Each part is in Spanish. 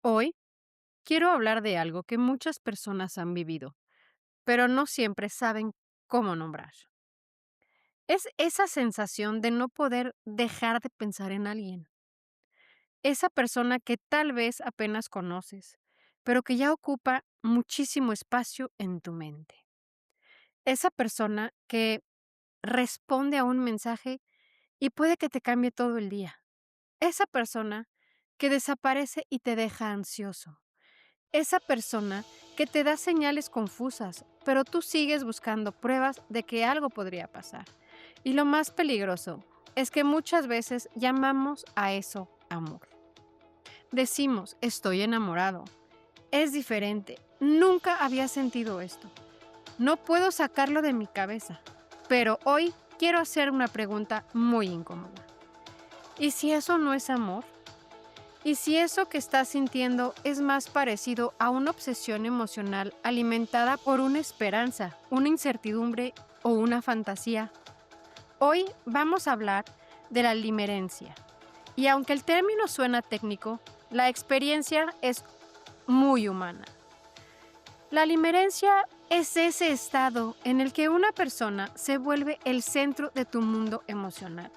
Hoy quiero hablar de algo que muchas personas han vivido, pero no siempre saben cómo nombrar. Es esa sensación de no poder dejar de pensar en alguien. Esa persona que tal vez apenas conoces, pero que ya ocupa muchísimo espacio en tu mente. Esa persona que responde a un mensaje y puede que te cambie todo el día. Esa persona que desaparece y te deja ansioso. Esa persona que te da señales confusas, pero tú sigues buscando pruebas de que algo podría pasar. Y lo más peligroso es que muchas veces llamamos a eso amor. Decimos, estoy enamorado. Es diferente. Nunca había sentido esto. No puedo sacarlo de mi cabeza. Pero hoy quiero hacer una pregunta muy incómoda. ¿Y si eso no es amor? ¿Y si eso que estás sintiendo es más parecido a una obsesión emocional alimentada por una esperanza, una incertidumbre o una fantasía? Hoy vamos a hablar de la limerencia. Y aunque el término suena técnico, la experiencia es muy humana. La limerencia es ese estado en el que una persona se vuelve el centro de tu mundo emocional.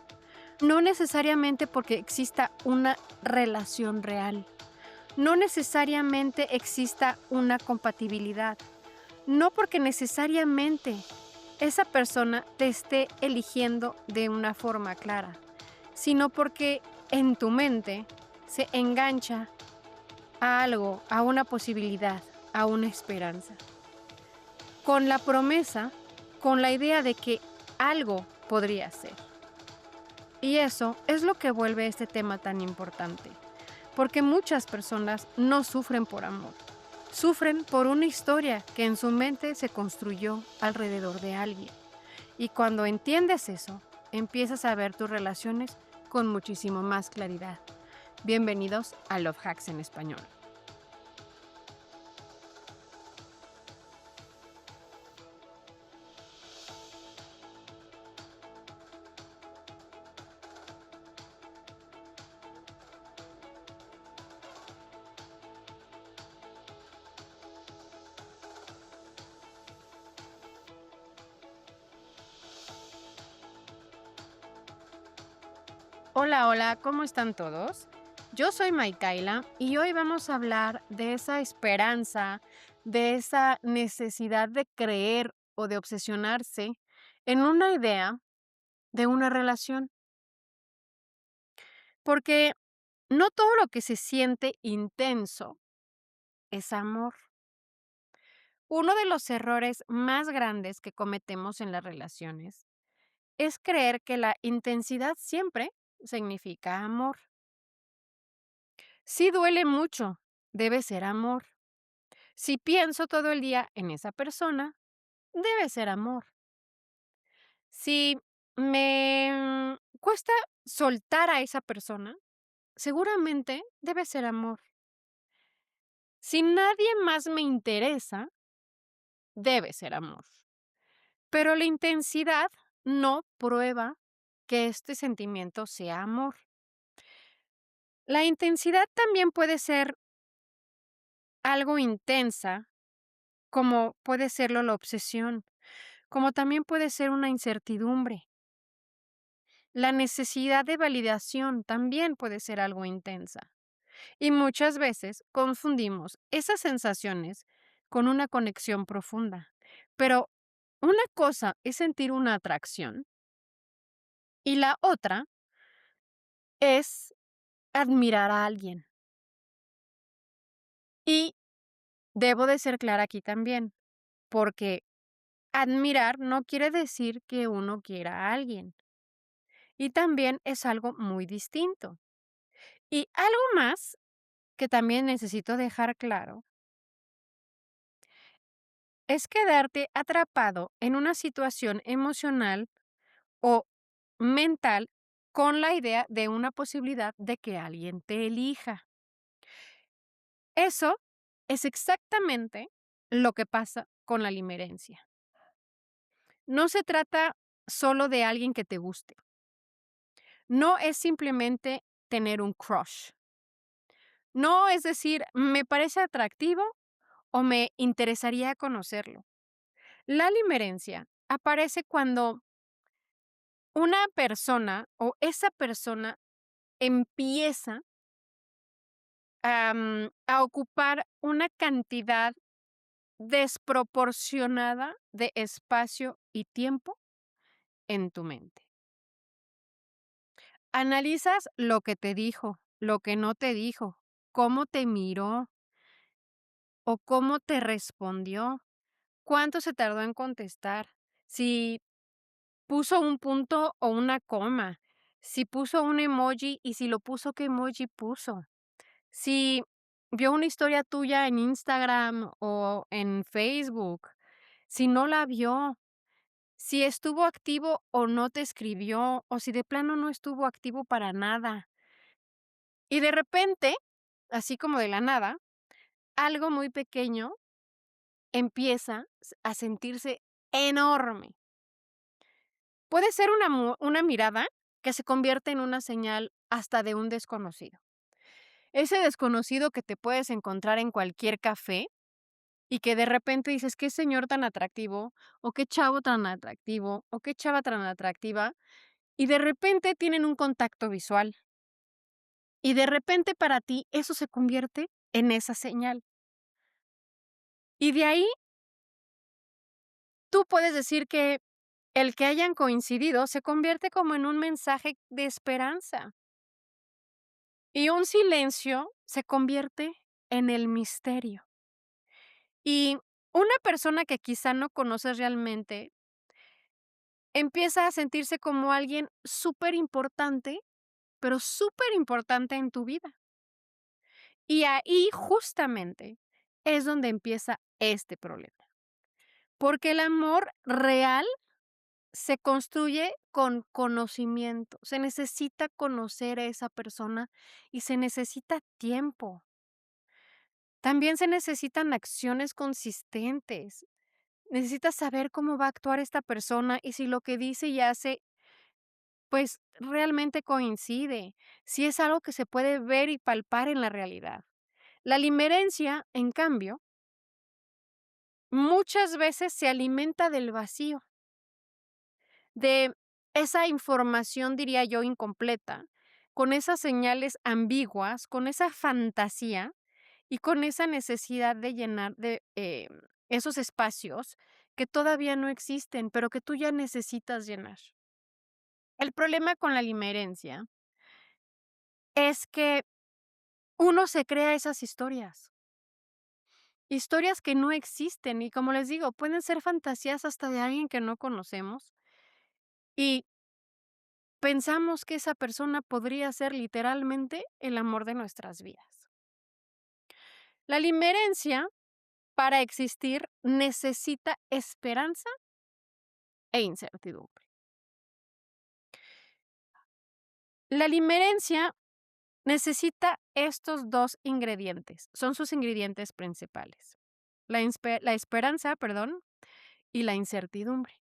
No necesariamente porque exista una relación real. No necesariamente exista una compatibilidad. No porque necesariamente esa persona te esté eligiendo de una forma clara, sino porque en tu mente se engancha a algo, a una posibilidad, a una esperanza. Con la promesa, con la idea de que algo podría ser. Y eso es lo que vuelve este tema tan importante, porque muchas personas no sufren por amor, sufren por una historia que en su mente se construyó alrededor de alguien. Y cuando entiendes eso, empiezas a ver tus relaciones con muchísimo más claridad. Bienvenidos a Love Hacks en español. Hola, hola, ¿cómo están todos? Yo soy Maikaila y hoy vamos a hablar de esa esperanza, de esa necesidad de creer o de obsesionarse en una idea de una relación, porque no todo lo que se siente intenso es amor. Uno de los errores más grandes que cometemos en las relaciones es creer que la intensidad siempre significa amor. Si duele mucho, debe ser amor. Si pienso todo el día en esa persona, debe ser amor. Si me cuesta soltar a esa persona, seguramente debe ser amor. Si nadie más me interesa, debe ser amor. Pero la intensidad no prueba que este sentimiento sea amor. La intensidad también puede ser algo intensa, como puede serlo la obsesión, como también puede ser una incertidumbre. La necesidad de validación también puede ser algo intensa. Y muchas veces confundimos esas sensaciones con una conexión profunda. Pero una cosa es sentir una atracción y la otra es admirar a alguien. Y debo de ser clara aquí también, porque admirar no quiere decir que uno quiera a alguien. Y también es algo muy distinto. Y algo más que también necesito dejar claro es quedarte atrapado en una situación emocional o mental con la idea de una posibilidad de que alguien te elija. Eso es exactamente lo que pasa con la limerencia. No se trata solo de alguien que te guste. No es simplemente tener un crush. No es decir, me parece atractivo o me interesaría conocerlo. La limerencia aparece cuando una persona o esa persona empieza a ocupar una cantidad desproporcionada de espacio y tiempo en tu mente. Analizas lo que te dijo, lo que no te dijo, cómo te miró o cómo te respondió, cuánto se tardó en contestar, si puso un punto o una coma, si puso un emoji y si lo puso, ¿qué emoji puso? Si vio una historia tuya en Instagram o en Facebook, si no la vio, si estuvo activo o no te escribió, o si de plano no estuvo activo para nada. Y de repente, así como de la nada, algo muy pequeño empieza a sentirse enorme. Puede ser una mirada que se convierte en una señal hasta de un desconocido. Ese desconocido que te puedes encontrar en cualquier café y que de repente dices: "Qué señor tan atractivo", o "Qué chavo tan atractivo", o "Qué chava tan atractiva", y de repente tienen un contacto visual, y de repente para ti eso se convierte en esa señal. Y de ahí tú puedes decir que el que hayan coincidido se convierte como en un mensaje de esperanza, y un silencio se convierte en el misterio. Y una persona que quizá no conoces realmente empieza a sentirse como alguien súper importante, pero súper importante en tu vida. Y ahí justamente es donde empieza este problema, porque el amor real se construye con conocimiento, se necesita conocer a esa persona y se necesita tiempo. También se necesitan acciones consistentes. Necesitas saber cómo va a actuar esta persona y si lo que dice y hace, pues realmente coincide, si es algo que se puede ver y palpar en la realidad. La limerencia, en cambio, muchas veces se alimenta del vacío, de esa información, diría yo, incompleta, con esas señales ambiguas, con esa fantasía y con esa necesidad de llenar de esos espacios que todavía no existen, pero que tú ya necesitas llenar. El problema con la limerencia es que uno se crea esas historias, historias que no existen y como les digo, pueden ser fantasías hasta de alguien que no conocemos y pensamos que esa persona podría ser literalmente el amor de nuestras vidas. La limerencia, para existir, necesita esperanza e incertidumbre. La limerencia necesita estos 2 ingredientes, son sus ingredientes principales. La esperanza, perdón, y la incertidumbre.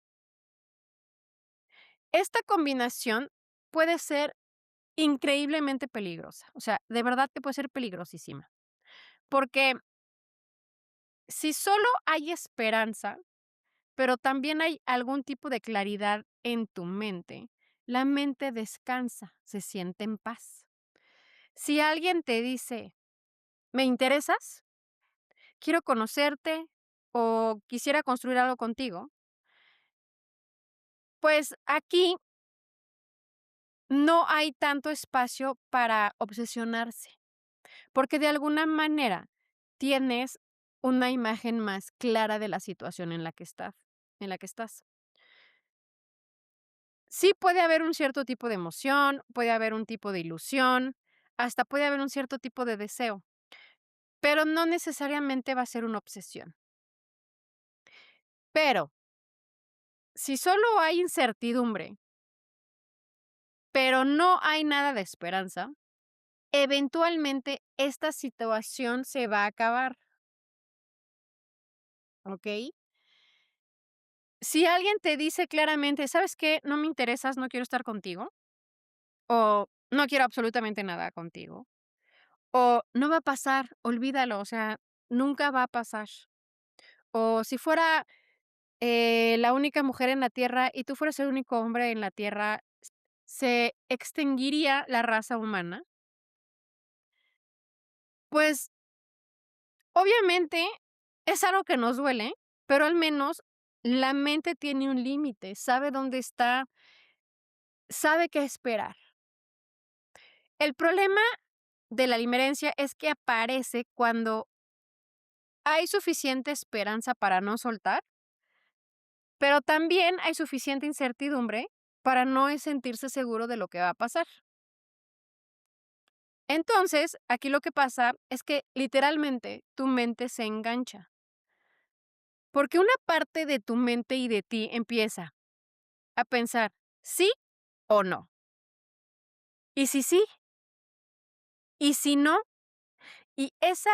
Esta combinación puede ser increíblemente peligrosa, o sea, de verdad que puede ser peligrosísima, porque si solo hay esperanza, pero también hay algún tipo de claridad en tu mente, la mente descansa, se siente en paz. Si alguien te dice: "¿Me interesas? Quiero conocerte o quisiera construir algo contigo", pues aquí no hay tanto espacio para obsesionarse, porque de alguna manera tienes una imagen más clara de la situación en la que estás. Sí puede haber un cierto tipo de emoción, puede haber un tipo de ilusión, hasta puede haber un cierto tipo de deseo, pero no necesariamente va a ser una obsesión. Pero si solo hay incertidumbre, pero no hay nada de esperanza, eventualmente esta situación se va a acabar, ¿ok? Si alguien te dice claramente: "¿Sabes qué? No me interesas, no quiero estar contigo", o "No quiero absolutamente nada contigo", o no va a pasar, olvídalo, o sea, nunca va a pasar. O si fuera, la única mujer en la Tierra y tú fueras el único hombre en la Tierra, ¿se extinguiría la raza humana? Pues, obviamente, es algo que nos duele, pero al menos la mente tiene un límite, sabe dónde está, sabe qué esperar. El problema de la limerencia es que aparece cuando hay suficiente esperanza para no soltar, pero también hay suficiente incertidumbre para no sentirse seguro de lo que va a pasar. Entonces, aquí lo que pasa es que literalmente tu mente se engancha, porque una parte de tu mente y de ti empieza a pensar sí o no. Y si sí, y si no, y esa,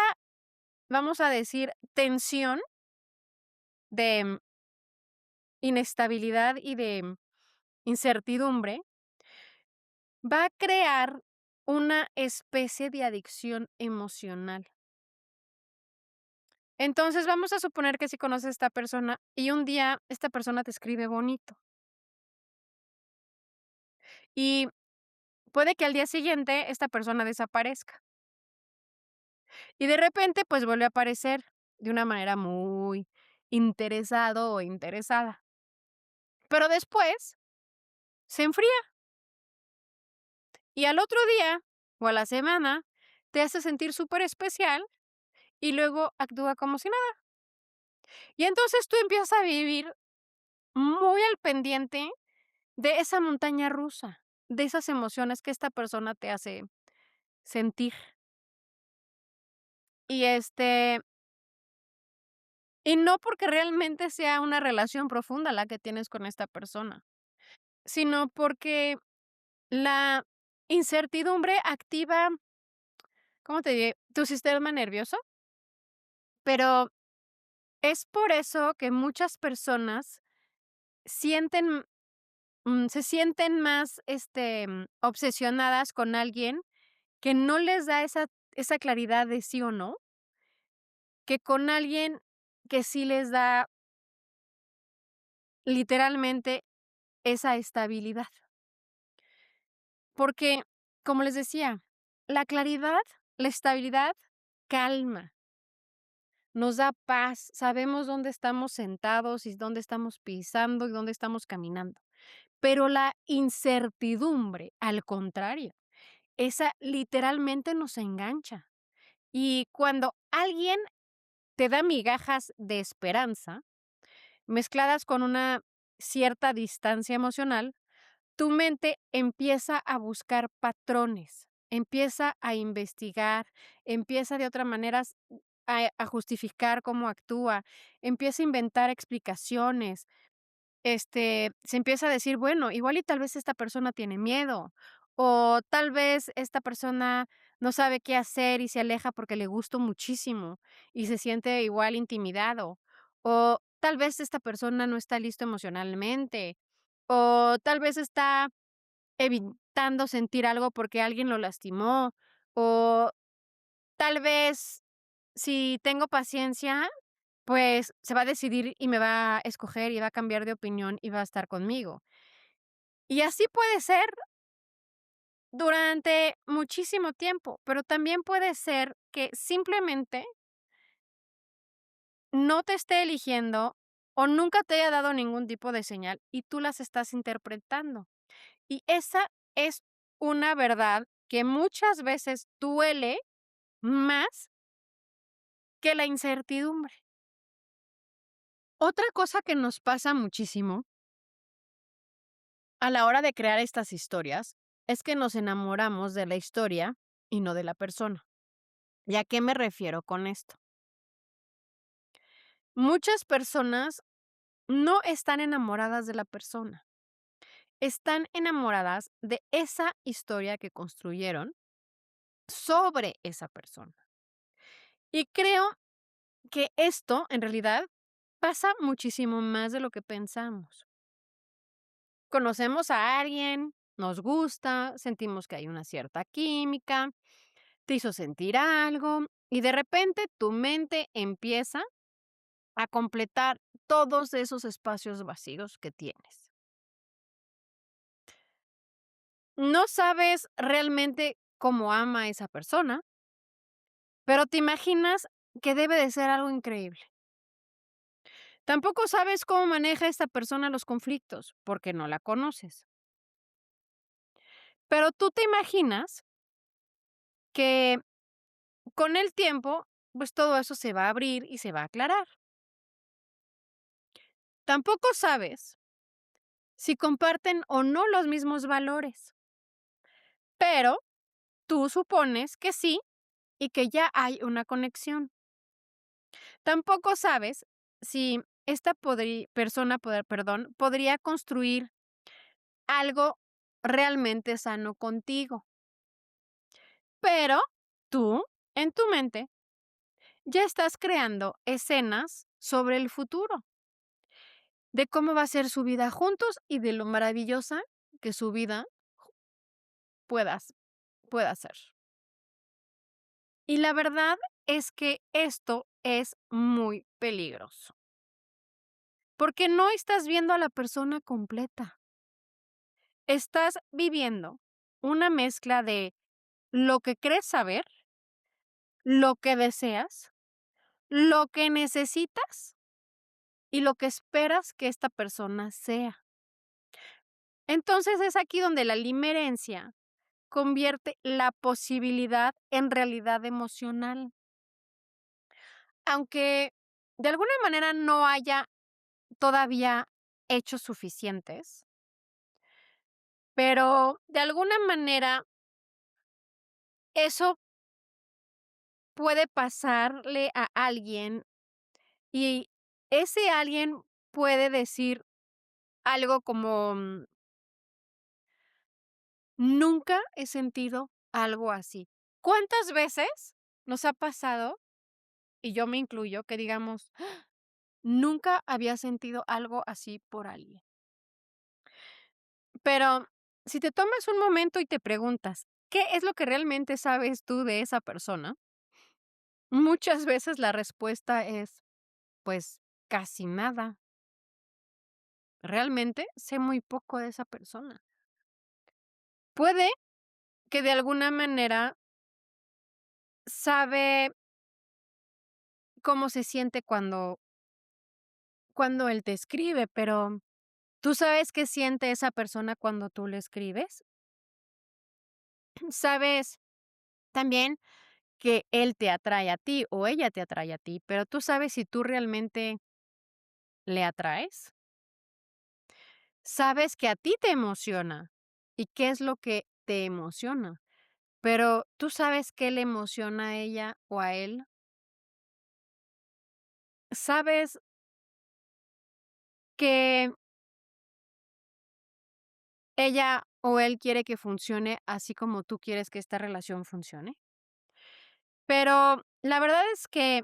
vamos a decir, tensión de inestabilidad y de incertidumbre va a crear una especie de adicción emocional. Entonces, vamos a suponer que si conoces a esta persona y un día esta persona te escribe bonito y puede que al día siguiente esta persona desaparezca y de repente, pues, vuelve a aparecer de una manera muy interesado o interesada. Pero después se enfría y al otro día o a la semana te hace sentir súper especial y luego actúa como si nada. Y entonces tú empiezas a vivir muy al pendiente de esa montaña rusa, de esas emociones que esta persona te hace sentir. Y, y no porque realmente sea una relación profunda la que tienes con esta persona, sino porque la incertidumbre activa, ¿cómo te diré?, tu sistema nervioso, pero es por eso que muchas personas sienten, se sienten más, obsesionadas con alguien que no les da esa claridad de sí o no, que con alguien que sí les da literalmente esa estabilidad. Porque, como les decía, la claridad, la estabilidad calma, nos da paz, sabemos dónde estamos sentados y dónde estamos pisando y dónde estamos caminando. Pero la incertidumbre, al contrario, esa literalmente nos engancha. Y cuando alguien te da migajas de esperanza, mezcladas con una cierta distancia emocional, tu mente empieza a buscar patrones, empieza a investigar, empieza de otra manera a justificar cómo actúa, empieza a inventar explicaciones, se empieza a decir, bueno, igual y tal vez esta persona tiene miedo, o tal vez esta persona no sabe qué hacer y se aleja porque le gusto muchísimo y se siente igual intimidado, o tal vez esta persona no está listo emocionalmente, o tal vez está evitando sentir algo porque alguien lo lastimó, o tal vez si tengo paciencia, pues, se va a decidir y me va a escoger y va a cambiar de opinión y va a estar conmigo. Y así puede ser durante muchísimo tiempo, pero también puede ser que simplemente no te esté eligiendo o nunca te haya dado ningún tipo de señal y tú las estás interpretando. Y esa es una verdad que muchas veces duele más que la incertidumbre. Otra cosa que nos pasa muchísimo a la hora de crear estas historias es que nos enamoramos de la historia y no de la persona. ¿Y a qué me refiero con esto? Muchas personas no están enamoradas de la persona, están enamoradas de esa historia que construyeron sobre esa persona. Y creo que esto, en realidad, pasa muchísimo más de lo que pensamos. Conocemos a alguien, nos gusta, sentimos que hay una cierta química, te hizo sentir algo y de repente tu mente empieza a completar todos esos espacios vacíos que tienes. No sabes realmente cómo ama a esa persona, pero te imaginas que debe de ser algo increíble. Tampoco sabes cómo maneja esta persona los conflictos, porque no la conoces. Pero tú te imaginas que con el tiempo, pues todo eso se va a abrir y se va a aclarar. Tampoco sabes si comparten o no los mismos valores, pero tú supones que sí y que ya hay una conexión. Tampoco sabes si esta podría construir algo realmente sano contigo, pero tú, en tu mente, ya estás creando escenas sobre el futuro, de cómo va a ser su vida juntos y de lo maravillosa que su vida puedas pueda ser. Y la verdad es que esto es muy peligroso, porque no estás viendo a la persona completa. Estás viviendo una mezcla de lo que crees saber, lo que deseas, lo que necesitas y lo que esperas que esta persona sea. Entonces es aquí donde la limerencia convierte la posibilidad en realidad emocional. Aunque de alguna manera no haya todavía hechos suficientes, pero de alguna manera eso puede pasarle a alguien y ese alguien puede decir algo como, nunca he sentido algo así. ¿Cuántas veces nos ha pasado, y yo me incluyo, que digamos, nunca había sentido algo así por alguien? Pero si te tomas un momento y te preguntas, ¿qué es lo que realmente sabes tú de esa persona? Muchas veces la respuesta es, pues, casi nada. Realmente sé muy poco de esa persona. Puede que de alguna manera sabe cómo se siente cuando él te escribe, pero ¿tú sabes qué siente esa persona cuando tú le escribes? ¿Sabes también que él te atrae a ti o ella te atrae a ti, pero tú sabes si tú realmente le atraes? Sabes que a ti te emociona y qué es lo que te emociona, pero ¿tú sabes qué le emociona a ella o a él? ¿Sabes que ella o él quiere que funcione así como tú quieres que esta relación funcione? Pero la verdad es que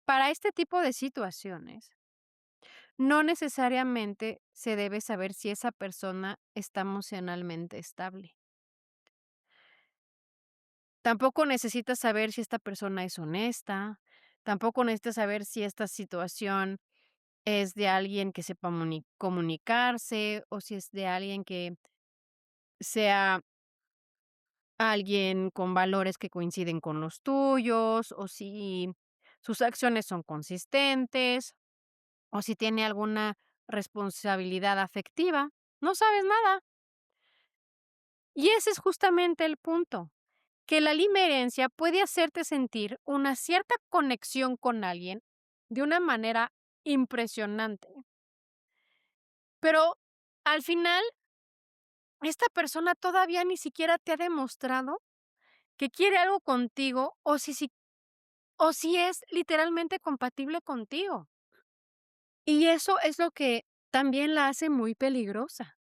para este tipo de situaciones, no necesariamente se debe saber si esa persona está emocionalmente estable. Tampoco necesitas saber si esta persona es honesta, tampoco necesitas saber si esta situación es de alguien que sepa comunicarse o si es de alguien que sea alguien con valores que coinciden con los tuyos o si sus acciones son consistentes o si tiene alguna responsabilidad afectiva. No sabes nada. Y ese es justamente el punto, que la limerencia puede hacerte sentir una cierta conexión con alguien de una manera impresionante, pero al final esta persona todavía ni siquiera te ha demostrado que quiere algo contigo o si es literalmente compatible contigo. Y eso es lo que también la hace muy peligrosa,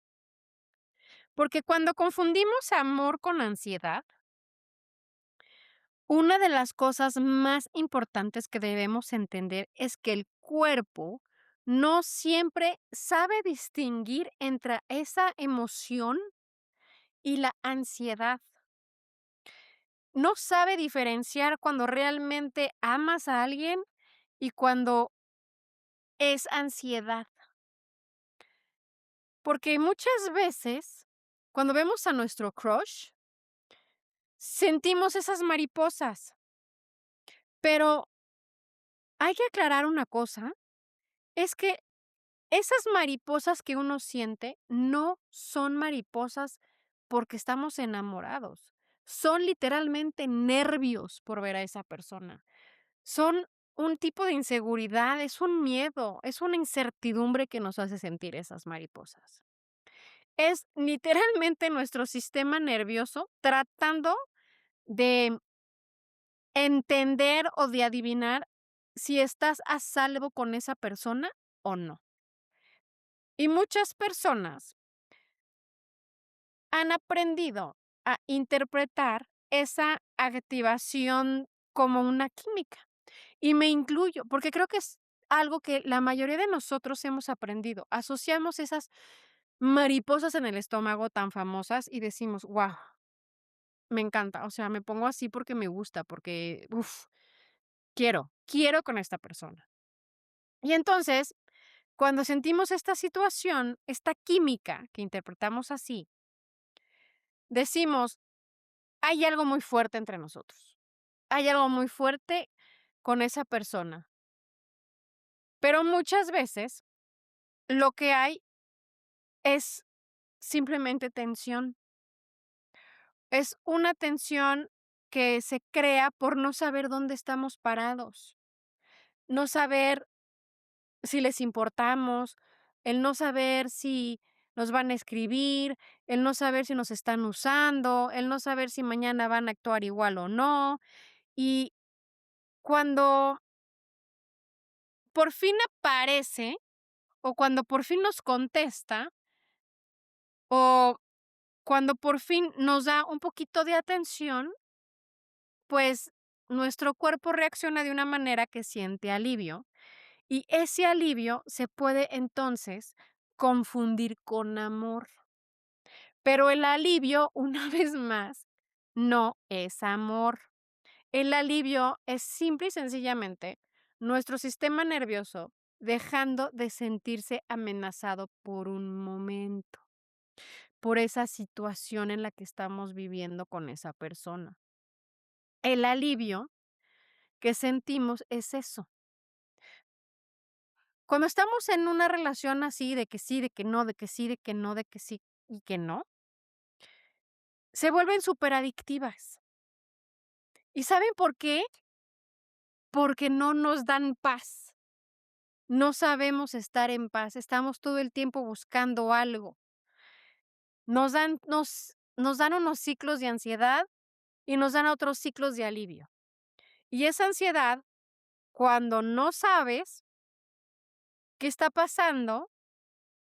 porque cuando confundimos amor con ansiedad, una de las cosas más importantes que debemos entender es que el cuerpo no siempre sabe distinguir entre esa emoción y la ansiedad. no sabe diferenciar cuando realmente amas a alguien y cuando es ansiedad. Porque muchas veces, cuando vemos a nuestro crush, sentimos esas mariposas, pero hay que aclarar una cosa, es que esas mariposas que uno siente no son mariposas porque estamos enamorados, son literalmente nervios por ver a esa persona. Son un tipo de inseguridad, es un miedo, es una incertidumbre que nos hace sentir esas mariposas. Es literalmente nuestro sistema nervioso tratando de entender o de adivinar si estás a salvo con esa persona o no. Y muchas personas han aprendido a interpretar esa activación como una química. Y me incluyo, porque creo que es algo que la mayoría de nosotros hemos aprendido. Asociamos esas mariposas en el estómago tan famosas y decimos: "Guau, me encanta". O sea, me pongo así porque me gusta, porque, quiero con esta persona. Y entonces, cuando sentimos esta situación, esta química que interpretamos así, decimos: "Hay algo muy fuerte entre nosotros. Hay algo muy fuerte con esa persona". Pero muchas veces lo que hay es simplemente tensión. Es una tensión que se crea por no saber dónde estamos parados, no saber si les importamos, el no saber si nos van a escribir, el no saber si nos están usando, el no saber si mañana van a actuar igual o no. Y cuando por fin aparece, o cuando por fin nos contesta, o cuando por fin nos da un poquito de atención, pues nuestro cuerpo reacciona de una manera que siente alivio y ese alivio se puede entonces confundir con amor. Pero el alivio, una vez más, no es amor. El alivio es simple y sencillamente nuestro sistema nervioso dejando de sentirse amenazado por un momento, por esa situación en la que estamos viviendo con esa persona. El alivio que sentimos es eso. Cuando estamos en una relación así de que sí, de que no, de que sí, de que no, de que sí y que no, se vuelven superadictivas. ¿Y saben por qué? Porque no nos dan paz. No sabemos estar en paz, estamos todo el tiempo buscando algo. Nos dan unos ciclos de ansiedad y nos dan otros ciclos de alivio. Y esa ansiedad, cuando no sabes qué está pasando,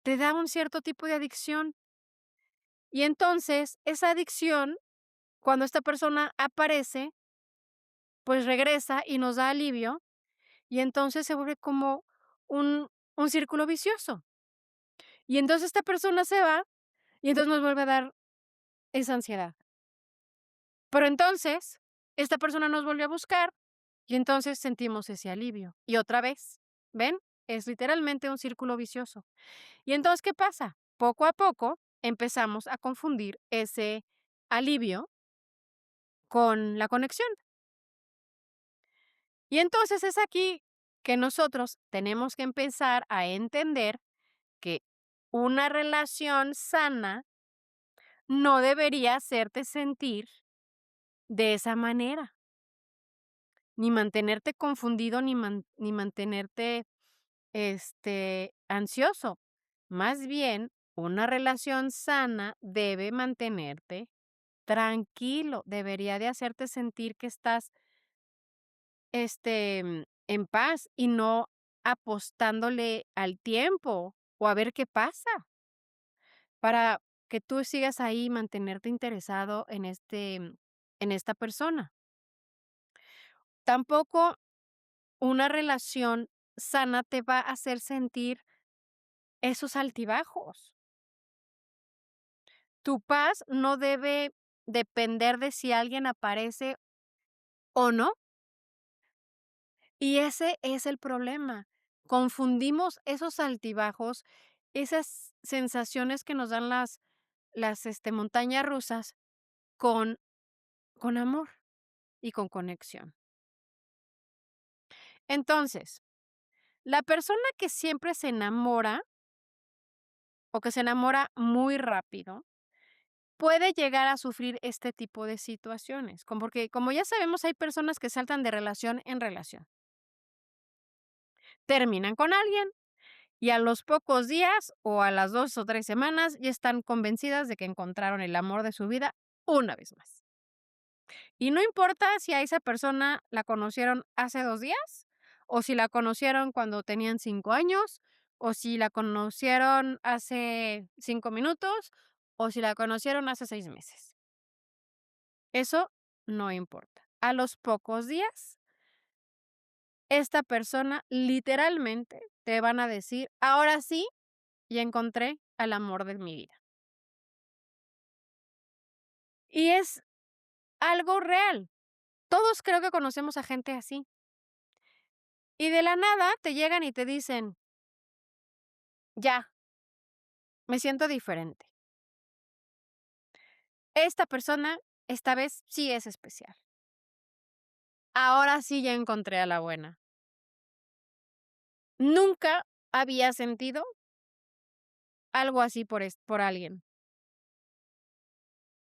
te da un cierto tipo de adicción. Y entonces, esa adicción, cuando esta persona aparece, pues regresa y nos da alivio, y entonces se vuelve como un círculo vicioso. Y entonces esta persona se va, y entonces nos vuelve a dar esa ansiedad. Pero entonces, esta persona nos vuelve a buscar, y entonces sentimos ese alivio. Y otra vez, ¿ven? Es literalmente un círculo vicioso. Y entonces, ¿qué pasa? Poco a poco empezamos a confundir ese alivio con la conexión. Y entonces es aquí que nosotros tenemos que empezar a entender que una relación sana no debería hacerte sentir de esa manera, ni mantenerte confundido, ni mantenerte, ansioso. Más bien, una relación sana debe mantenerte tranquilo, debería de hacerte sentir que estás en paz y no apostándole al tiempo o a ver qué pasa, para que tú sigas ahí y mantenerte interesado en esta persona. Tampoco una relación sana te va a hacer sentir esos altibajos. Tu paz no debe depender de si alguien aparece o no. Y ese es el problema. Confundimos esos altibajos, esas sensaciones que nos dan las montañas rusas con amor y con conexión. Entonces, la persona que siempre se enamora o que se enamora muy rápido, puede llegar a sufrir este tipo de situaciones, como porque, como ya sabemos, hay personas que saltan de relación en relación. Terminan con alguien y a los pocos días o a las 2 o 3 semanas ya están convencidas de que encontraron el amor de su vida una vez más. Y no importa si a esa persona la conocieron hace 2 días, o si la conocieron cuando tenían 5 años, o si la conocieron hace 5 minutos, o si la conocieron hace 6 meses. Eso no importa. A los pocos días, esta persona literalmente te van a decir: "Ahora sí, ya encontré al amor de mi vida". Y es algo real. Todos creo que conocemos a gente así. Y de la nada te llegan y te dicen: "Ya, me siento diferente. Esta persona, esta vez sí es especial. Ahora sí ya encontré a la buena". Nunca había sentido algo así por alguien.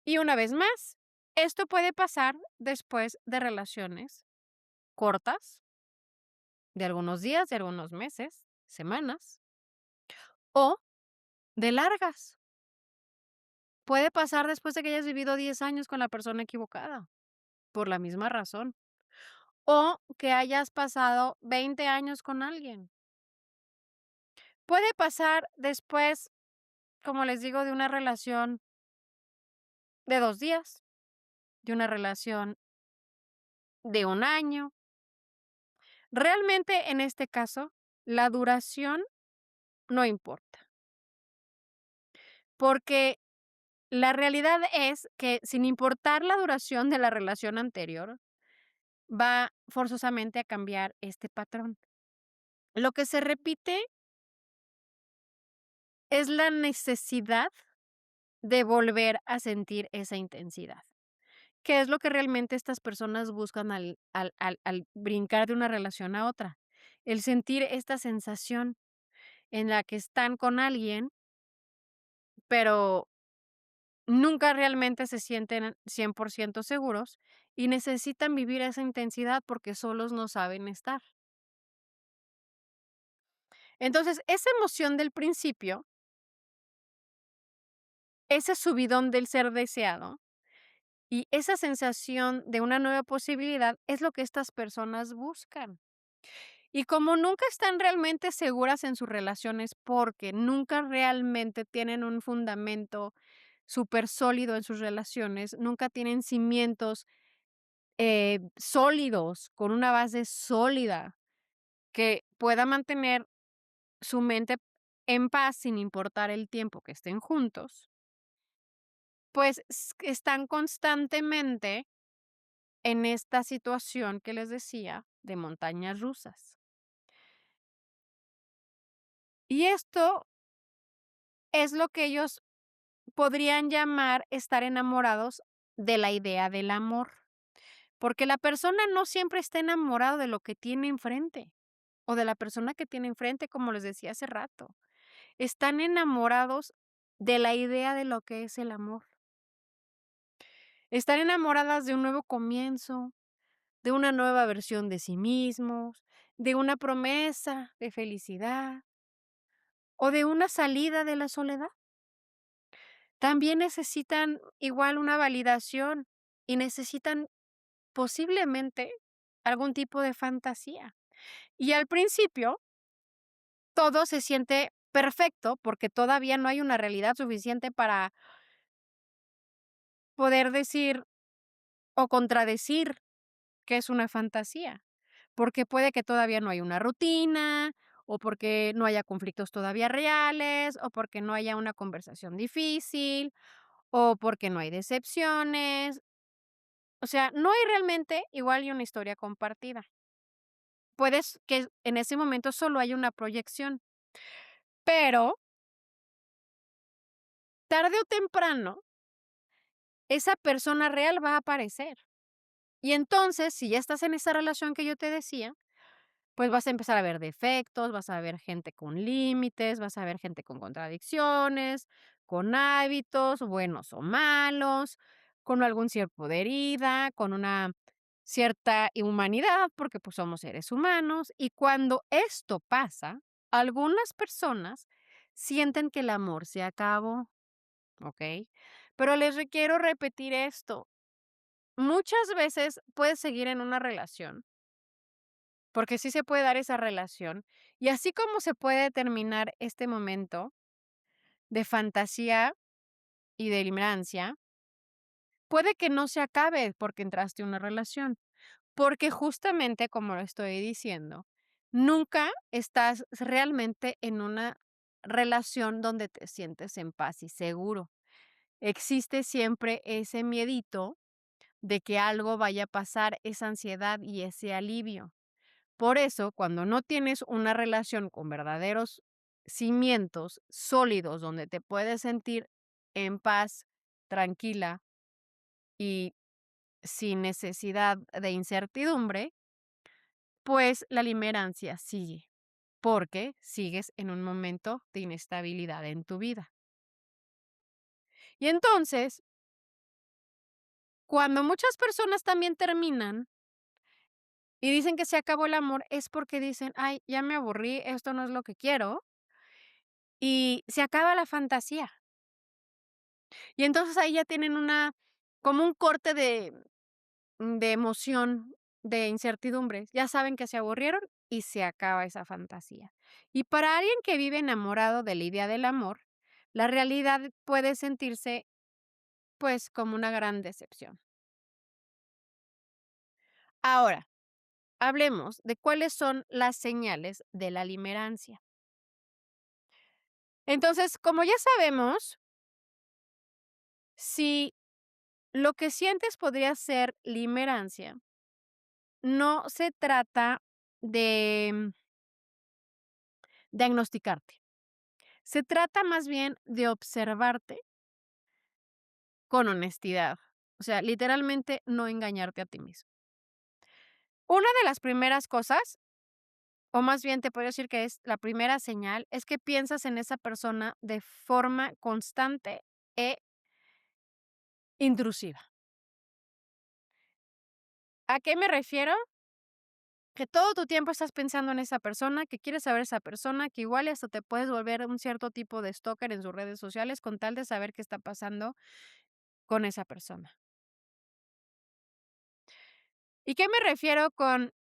Y una vez más, esto puede pasar después de relaciones cortas, de algunos días, de algunos meses, semanas, o de largas. Puede pasar después de que hayas vivido 10 años con la persona equivocada, por la misma razón, o que hayas pasado 20 años con alguien. Puede pasar después, como les digo, de una relación de 2 días, de una relación de 1 año. Realmente, en este caso, la duración no importa, porque la realidad es que, sin importar la duración de la relación anterior, va forzosamente a cambiar este patrón. Lo que se repite es la necesidad de volver a sentir esa intensidad, que es lo que realmente estas personas buscan al brincar de una relación a otra, el sentir esta sensación en la que están con alguien, pero nunca realmente se sienten 100% seguros y necesitan vivir esa intensidad porque solos no saben estar. Entonces, esa emoción del principio, ese subidón del ser deseado y esa sensación de una nueva posibilidad es lo que estas personas buscan. Y como nunca están realmente seguras en sus relaciones, porque nunca realmente tienen un fundamento súper sólido en sus relaciones, nunca tienen cimientos sólidos, con una base sólida que pueda mantener su mente en paz sin importar el tiempo que estén juntos, pues están constantemente en esta situación que les decía de montañas rusas. Y esto es lo que ellos podrían llamar estar enamorados de la idea del amor, porque la persona no siempre está enamorado de lo que tiene enfrente o de la persona que tiene enfrente, como les decía hace rato. Están enamorados de la idea de lo que es el amor. Están enamoradas de un nuevo comienzo, de una nueva versión de sí mismos, de una promesa de felicidad o de una salida de la soledad. También necesitan igual una validación y necesitan posiblemente algún tipo de fantasía. Y al principio todo se siente perfecto porque todavía no hay una realidad suficiente para poder decir o contradecir que es una fantasía, porque puede que todavía no haya una rutina, o porque no haya conflictos todavía reales, o porque no haya una conversación difícil, o porque no hay decepciones. O sea, no hay realmente igual y una historia compartida. Puedes que en ese momento solo hay una proyección, pero tarde o temprano esa persona real va a aparecer. Y entonces, si ya estás en esa relación que yo te decía, pues vas a empezar a ver defectos, vas a ver gente con límites, vas a ver gente con contradicciones, con hábitos, buenos o malos, con algún cierto de herida, con una cierta humanidad, porque pues somos seres humanos. Y cuando esto pasa, algunas personas sienten que el amor se acabó, ¿ok? Pero les requiero repetir esto. Muchas veces puedes seguir en una relación porque sí se puede dar esa relación. Y así como se puede terminar este momento de fantasía y de deliberancia, puede que no se acabe porque entraste en una relación. Porque justamente, como lo estoy diciendo, nunca estás realmente en una relación donde te sientes en paz y seguro. Existe siempre ese miedito de que algo vaya a pasar, esa ansiedad y ese alivio. Por eso, cuando no tienes una relación con verdaderos cimientos sólidos donde te puedes sentir en paz, tranquila y sin necesidad de incertidumbre, pues la limerancia sigue, porque sigues en un momento de inestabilidad en tu vida. Y entonces, cuando muchas personas también terminan y dicen que se acabó el amor, es porque dicen, ay, ya me aburrí, esto no es lo que quiero, y se acaba la fantasía. Y entonces ahí ya tienen como un corte de emoción, de incertidumbre. Ya saben que se aburrieron y se acaba esa fantasía. Y para alguien que vive enamorado de la idea del amor, la realidad puede sentirse, pues, como una gran decepción. Ahora, hablemos de cuáles son las señales de la limerancia. Entonces, como ya sabemos, si lo que sientes podría ser limerancia, no se trata de diagnosticarte. Se trata más bien de observarte con honestidad. O sea, literalmente no engañarte a ti mismo. Una de las primeras cosas, o más bien te puedo decir que es la primera señal, es que piensas en esa persona de forma constante e intrusiva. ¿A qué me refiero? Que todo tu tiempo estás pensando en esa persona, que quieres saber esa persona, que igual y hasta te puedes volver un cierto tipo de stalker en sus redes sociales con tal de saber qué está pasando con esa persona. ¿Y qué me refiero con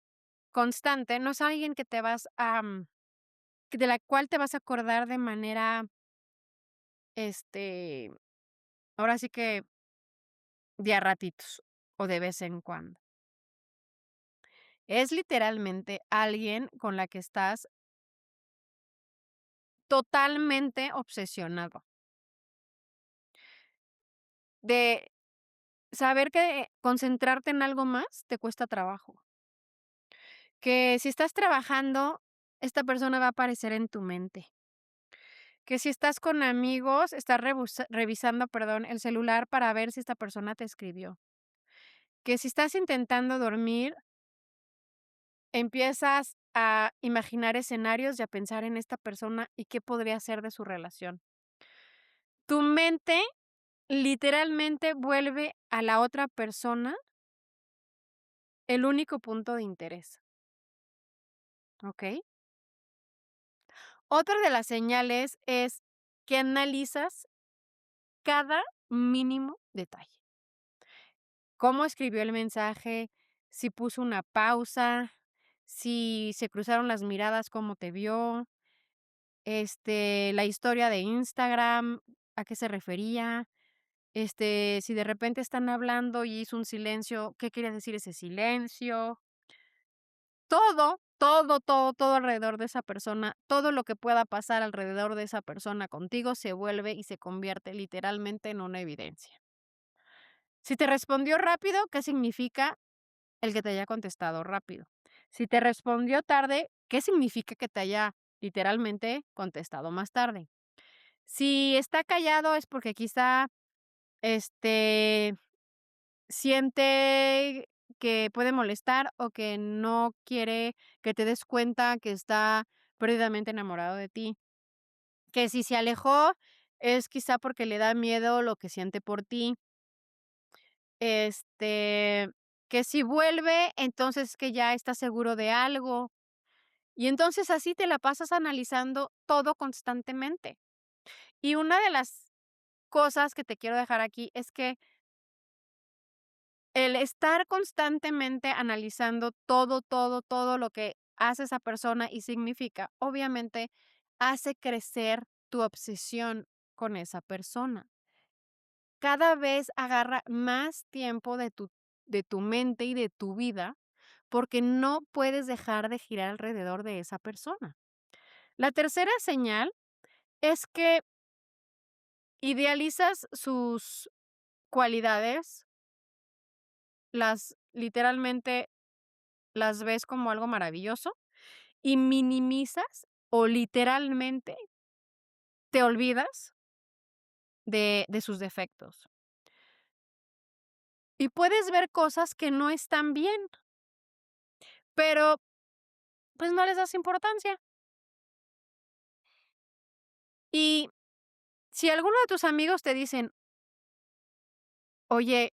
constante? No es alguien que te vas a, de la cual te vas a acordar de manera, este, ahora sí que de a ratitos o de vez en cuando. Es literalmente alguien con la que estás totalmente obsesionado. De saber que concentrarte en algo más te cuesta trabajo. Que si estás trabajando, esta persona va a aparecer en tu mente. Que si estás con amigos, estás revisando, perdón, el celular para ver si esta persona te escribió. Que si estás intentando dormir, empiezas a imaginar escenarios y a pensar en esta persona y qué podría ser de su relación. Tu mente literalmente vuelve a la otra persona el único punto de interés, ¿ok? Otra de las señales es que analizas cada mínimo detalle. Cómo escribió el mensaje, si puso una pausa, si se cruzaron las miradas, cómo te vio, la historia de Instagram, a qué se refería, si de repente están hablando y hizo un silencio, ¿qué quería decir ese silencio? Todo todo, todo, todo alrededor de esa persona, todo lo que pueda pasar alrededor de esa persona contigo se vuelve y se convierte literalmente en una evidencia. Si te respondió rápido, ¿qué significa el que te haya contestado rápido? Si te respondió tarde, ¿qué significa que te haya literalmente contestado más tarde? Si está callado es porque quizá, este, siente que puede molestar o que no quiere que te des cuenta que está perdidamente enamorado de ti. Que si se alejó es quizá porque le da miedo lo que siente por ti. Este, que si vuelve, entonces que ya está seguro de algo. Y entonces así te la pasas analizando todo constantemente. Y una de las cosas que te quiero dejar aquí es que el estar constantemente analizando todo, todo, todo lo que hace esa persona y significa, obviamente, hace crecer tu obsesión con esa persona. Cada vez agarra más tiempo de tu mente y de tu vida, porque no puedes dejar de girar alrededor de esa persona. La tercera señal es que idealizas sus cualidades, las literalmente las ves como algo maravilloso y minimizas o literalmente te olvidas de sus defectos. Y puedes ver cosas que no están bien, pero, pues, no les das importancia. Y si alguno de tus amigos te dicen: "Oye,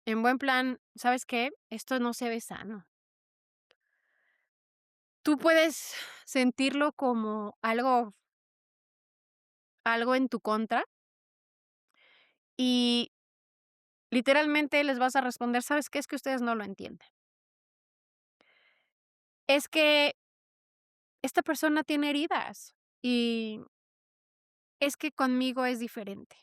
en buen plan, ¿sabes qué? Esto no se ve sano". Tú puedes sentirlo como algo en tu contra y literalmente les vas a responder: "¿Sabes qué? Es que ustedes no lo entienden. Es que esta persona tiene heridas y es que conmigo es diferente.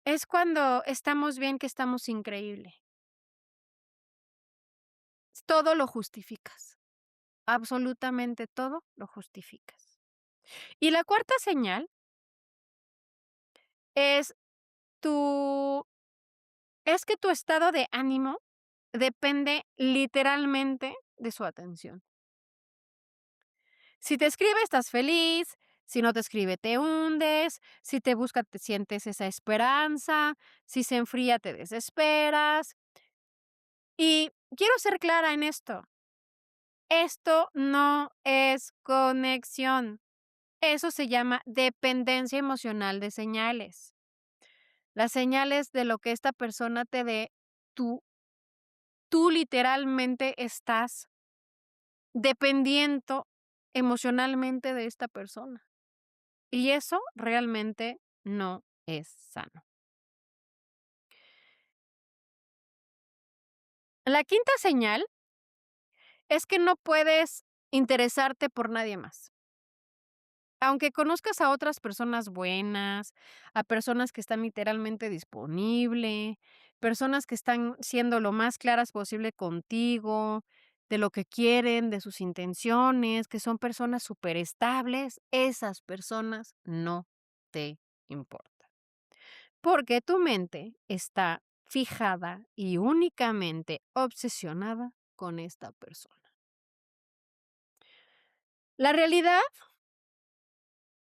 Es cuando estamos bien que estamos increíble". Todo lo justificas, absolutamente todo lo justificas. Y la cuarta señal es tu es que tu estado de ánimo depende literalmente de su atención. Si te escribe, estás feliz, si no te escribe, te hundes, si te busca, te sientes esa esperanza, si se enfría, te desesperas. Y quiero ser clara en esto no es conexión, eso se llama dependencia emocional de señales. Las señales de lo que esta persona te dé, tú tú literalmente estás dependiendo emocionalmente de esta persona, y eso realmente no es sano. La quinta señal es que no puedes interesarte por nadie más. Aunque conozcas a otras personas buenas, a personas que están literalmente disponible, personas que están siendo lo más claras posible contigo, de lo que quieren, de sus intenciones, que son personas superestables, esas personas no te importan. Porque tu mente está fijada y únicamente obsesionada con esta persona. La realidad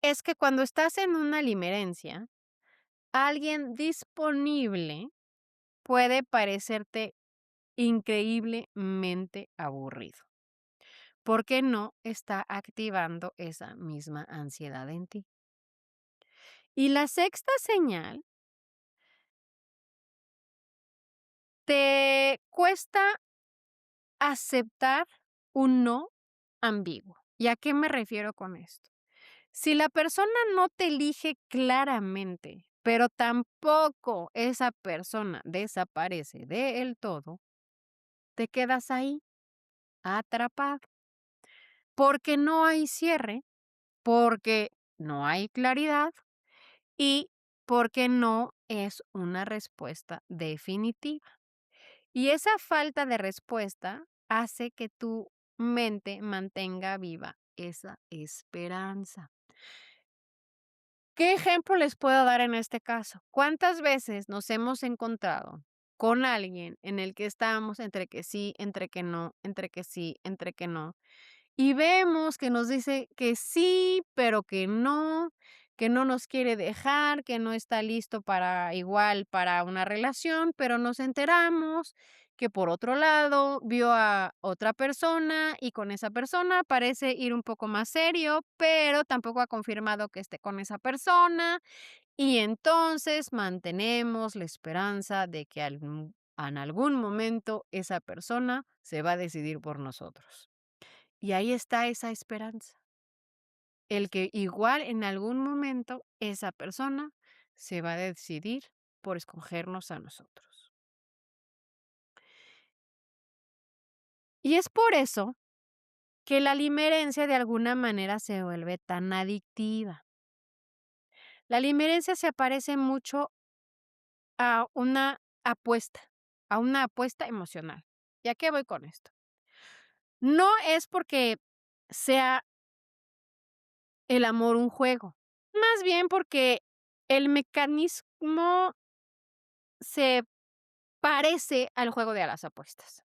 es que cuando estás en una limerencia, alguien disponible puede parecerte increíblemente aburrido, porque no está activando esa misma ansiedad en ti. Y la sexta señal, te cuesta aceptar un no ambiguo. ¿Y a qué me refiero con esto? Si la persona no te elige claramente, pero tampoco esa persona desaparece del todo, te quedas ahí atrapado, porque no hay cierre, porque no hay claridad y porque no es una respuesta definitiva. Y esa falta de respuesta hace que tu mente mantenga viva esa esperanza. ¿Qué ejemplo les puedo dar en este caso? ¿Cuántas veces nos hemos encontrado con alguien en el que estábamos entre que sí, entre que no, entre que sí, entre que no? Y vemos que nos dice que sí, pero que no nos quiere dejar, que no está listo para igual para una relación, pero nos enteramos que por otro lado vio a otra persona y con esa persona parece ir un poco más serio, pero tampoco ha confirmado que esté con esa persona y entonces mantenemos la esperanza de que en algún momento esa persona se va a decidir por nosotros. Y ahí está esa esperanza, el que igual en algún momento esa persona se va a decidir por escogernos a nosotros. Y es por eso que la limerencia de alguna manera se vuelve tan adictiva. La limerencia se parece mucho a a una apuesta emocional. ¿Y a qué voy con esto? No es porque sea el amor un juego, más bien porque el mecanismo se parece al juego de las apuestas.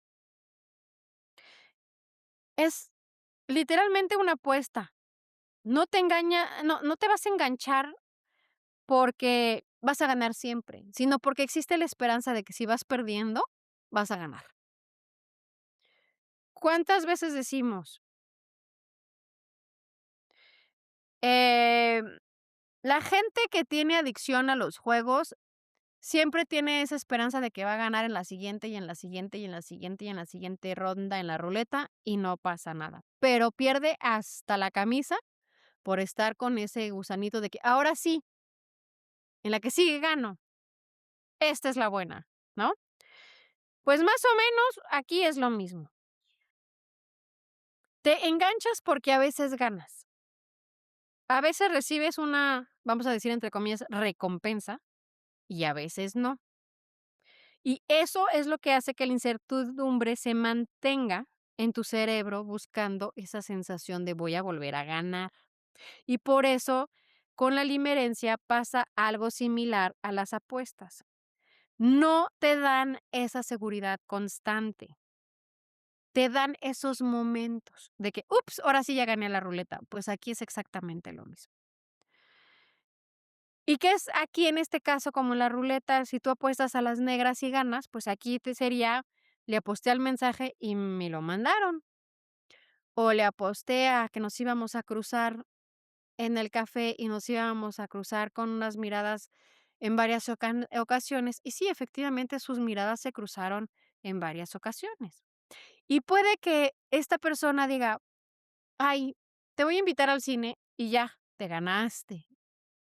Es literalmente una apuesta. No te vas a enganchar porque vas a ganar siempre, sino porque existe la esperanza de que si vas perdiendo, vas a ganar. ¿Cuántas veces decimos, em, la gente que tiene adicción a los juegos siempre tiene esa esperanza de que va a ganar en la siguiente, y en la siguiente, y en la siguiente, y en la siguiente ronda en la ruleta, y no pasa nada, pero pierde hasta la camisa por estar con ese gusanito de que ahora sí, en la que sigue gano, esta es la buena, ¿no? Pues más o menos aquí es lo mismo. Te enganchas porque a veces ganas. A veces recibes una, vamos a decir entre comillas, recompensa y a veces no. Y eso es lo que hace que la incertidumbre se mantenga en tu cerebro buscando esa sensación de voy a volver a ganar. Y por eso con la limerencia pasa algo similar a las apuestas. No te dan esa seguridad constante. Te dan esos momentos de que, ups, ahora sí ya gané la ruleta. Pues aquí es exactamente lo mismo. ¿Y qué es aquí en este caso como en la ruleta? Si tú apuestas a las negras y ganas, pues aquí te sería, le aposté al mensaje y me lo mandaron. O le aposté a que nos íbamos a cruzar en el café y nos íbamos a cruzar con unas miradas en varias ocasiones. Y sí, efectivamente sus miradas se cruzaron en varias ocasiones. Y puede que esta persona diga, ay, te voy a invitar al cine y ya, te ganaste,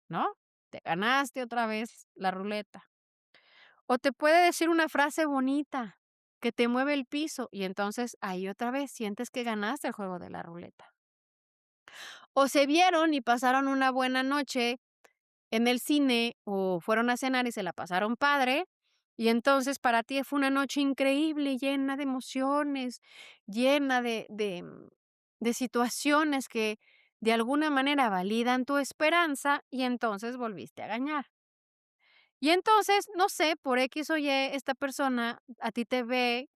¿no? Te ganaste otra vez la ruleta. O te puede decir una frase bonita que te mueve el piso y entonces ahí otra vez sientes que ganaste el juego de la ruleta. O se vieron y pasaron una buena noche en el cine o fueron a cenar y se la pasaron padre, y entonces para ti fue una noche increíble, llena de emociones, llena de situaciones que de alguna manera validan tu esperanza y entonces volviste a ganar. Y entonces, no sé, por X o Y, esta persona a ti te ve,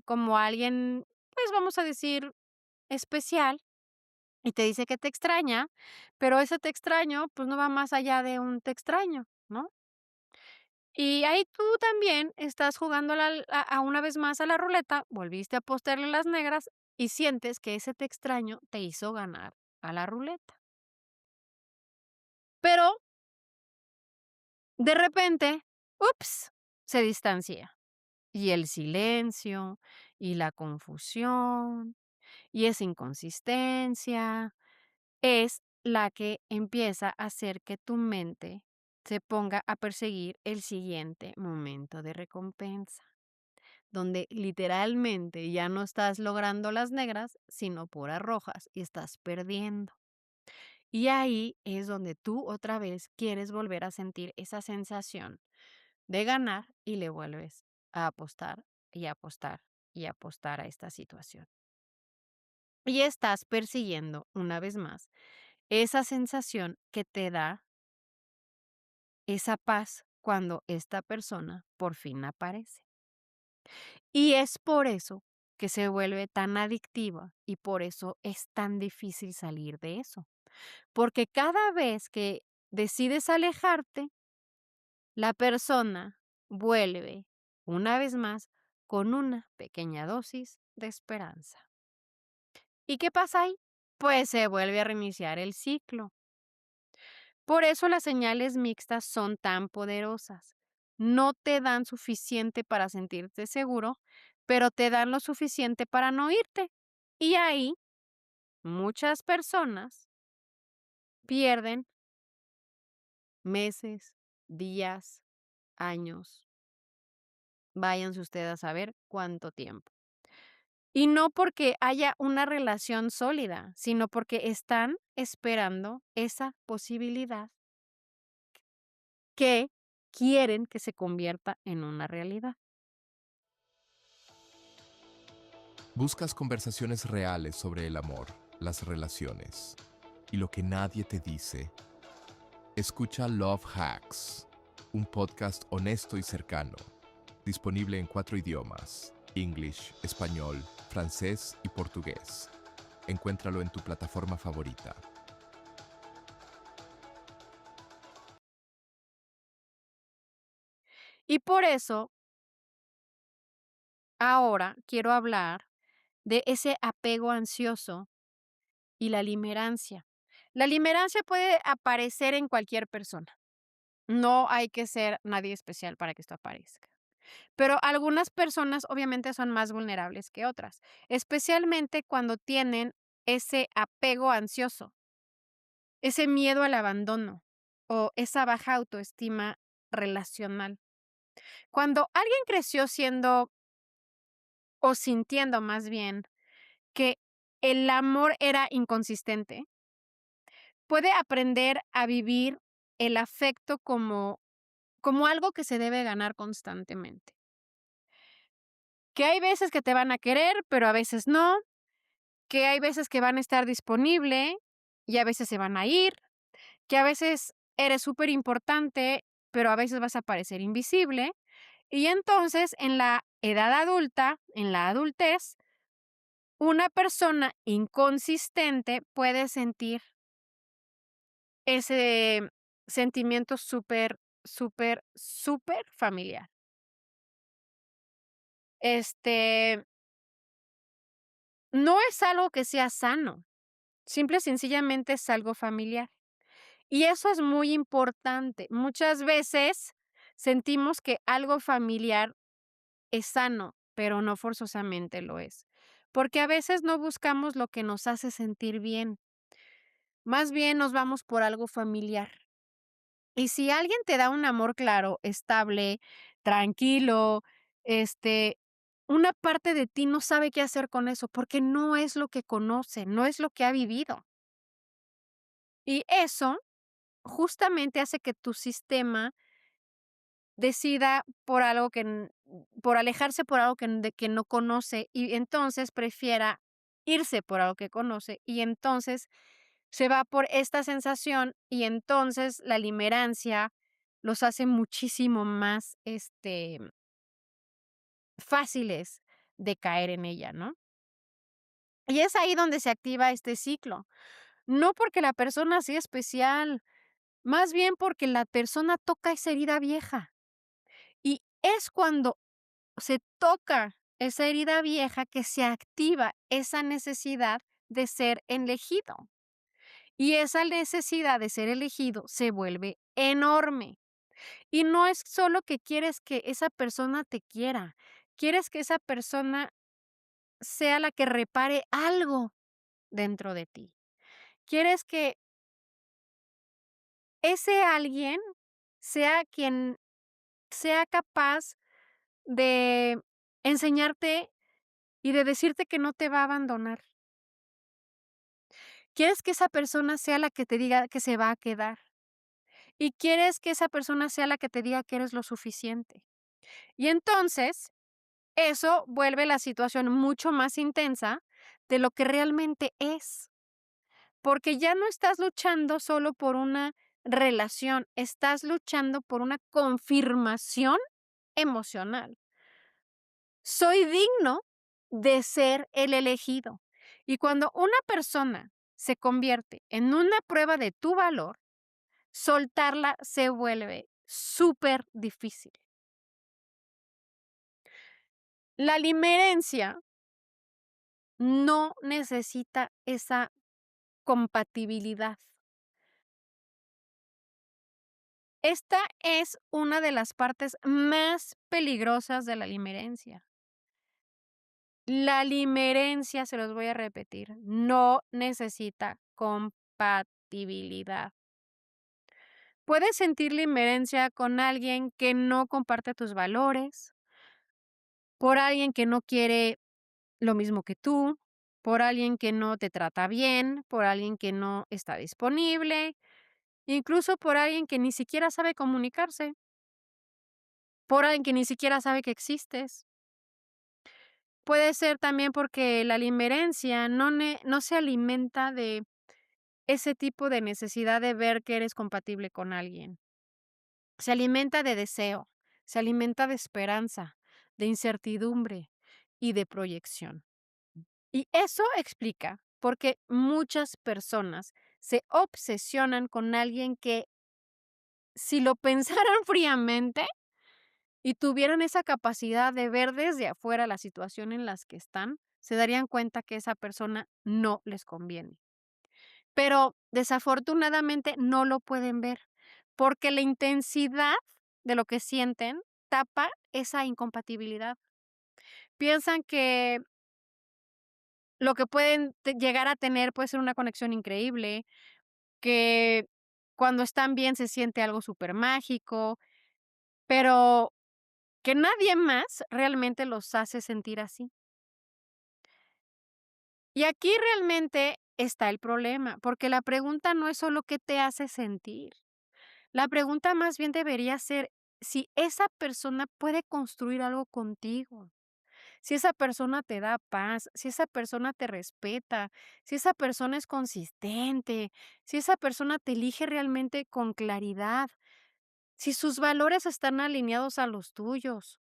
como alguien, pues, vamos a decir, especial, y te dice que te extraña, pero ese te extraño, pues, no va más allá de un te extraño, ¿no? Y ahí tú también estás jugando a una vez más a la ruleta, volviste a apostarle las negras y sientes que ese te extraño te hizo ganar a la ruleta. Pero de repente, ups, se distancia. Y el silencio, y la confusión, y esa inconsistencia, es la que empieza a hacer que tu mente se ponga a perseguir el siguiente momento de recompensa, donde literalmente ya no estás logrando las negras, sino puras rojas, y estás perdiendo. Y ahí es donde tú otra vez quieres volver a sentir esa sensación de ganar y le vuelves a apostar y a apostar y apostar a esta situación. Y estás persiguiendo, una vez más, esa sensación que te da esa paz cuando esta persona por fin aparece. Y es por eso que se vuelve tan adictiva y por eso es tan difícil salir de eso. Porque cada vez que decides alejarte, la persona vuelve, una vez más, con una pequeña dosis de esperanza. ¿Y qué pasa ahí? Pues se vuelve a reiniciar el ciclo. Por eso las señales mixtas son tan poderosas. No te dan suficiente para sentirte seguro, pero te dan lo suficiente para no irte. Y ahí muchas personas pierden meses, días, años. Váyanse ustedes a saber cuánto tiempo. Y no porque haya una relación sólida, sino porque están esperando esa posibilidad que quieren que se convierta en una realidad. Buscas conversaciones reales sobre el amor, las relaciones y lo que nadie te dice. Escucha Love Hacks, un podcast honesto y cercano, disponible en 4 idiomas: English, español, francés y portugués. Encuéntralo en tu plataforma favorita. Y por eso, ahora quiero hablar de ese apego ansioso y la limerancia. La limerancia puede aparecer en cualquier persona. No hay que ser nadie especial para que esto aparezca. Pero algunas personas obviamente son más vulnerables que otras, especialmente cuando tienen ese apego ansioso, ese miedo al abandono o esa baja autoestima relacional. Cuando alguien creció siendo o sintiendo más bien que el amor era inconsistente, puede aprender a vivir el afecto como algo que se debe ganar constantemente. Que hay veces que te van a querer, pero a veces no, que hay veces que van a estar disponible y a veces se van a ir, que a veces eres súper importante, pero a veces vas a parecer invisible. Y entonces, en la edad adulta, en la adultez, una persona inconsistente puede sentir ese sentimiento súper, súper, súper familiar. Este, no es algo que sea sano, simple y sencillamente es algo familiar. Y eso es muy importante. Muchas veces sentimos que algo familiar es sano, pero no forzosamente lo es. Porque a veces no buscamos lo que nos hace sentir bien, más bien nos vamos por algo familiar. Y si alguien te da un amor claro, estable, tranquilo, este, una parte de ti no sabe qué hacer con eso, porque no es lo que conoce, no es lo que ha vivido. Y eso justamente hace que tu sistema decida por algo por alejarse por algo que no conoce, y entonces prefiera irse por algo que conoce, y entonces se va por esta sensación, y entonces la limerancia los hace muchísimo más, fáciles de caer en ella, ¿no? Y es ahí donde se activa este ciclo. No porque la persona sea especial, más bien porque la persona toca esa herida vieja. Y es cuando se toca esa herida vieja que se activa esa necesidad de ser elegido. Y esa necesidad de ser elegido se vuelve enorme. Y no es solo que quieres que esa persona te quiera, quieres que esa persona sea la que repare algo dentro de ti. Quieres que ese alguien sea quien sea capaz de enseñarte y de decirte que no te va a abandonar. Quieres que esa persona sea la que te diga que se va a quedar. Y quieres que esa persona sea la que te diga que eres lo suficiente. Y entonces, Eso vuelve la situación mucho más intensa de lo que realmente es, porque ya no estás luchando solo por una relación, estás luchando por una confirmación emocional. Soy digno de ser el elegido. Y cuando una persona se convierte en una prueba de tu valor, soltarla se vuelve súper difícil. La limerencia no necesita esa compatibilidad. Esta es una de las partes más peligrosas de la limerencia. La limerencia, se los voy a repetir, no necesita compatibilidad. Puedes sentir limerencia con alguien que no comparte tus valores, por alguien que no quiere lo mismo que tú, por alguien que no te trata bien, por alguien que no está disponible, incluso por alguien que ni siquiera sabe comunicarse, por alguien que ni siquiera sabe que existes. Puede ser también porque la limerencia no se alimenta de ese tipo de necesidad de ver que eres compatible con alguien. Se alimenta de deseo, se alimenta de esperanza, de incertidumbre y de proyección. Y eso explica por qué muchas personas se obsesionan con alguien que, si lo pensaran fríamente y tuvieran esa capacidad de ver desde afuera la situación en las que están, se darían cuenta que esa persona no les conviene. Pero desafortunadamente no lo pueden ver, porque la intensidad de lo que sienten tapa esa incompatibilidad. Piensan que lo que pueden llegar a tener puede ser una conexión increíble, que cuando están bien se siente algo súper mágico, pero que nadie más realmente los hace sentir así. Y aquí realmente está el problema, porque la pregunta no es solo qué te hace sentir. La pregunta más bien debería ser si esa persona puede construir algo contigo, si esa persona te da paz, si esa persona te respeta, si esa persona es consistente, si esa persona te elige realmente con claridad, si sus valores están alineados a los tuyos,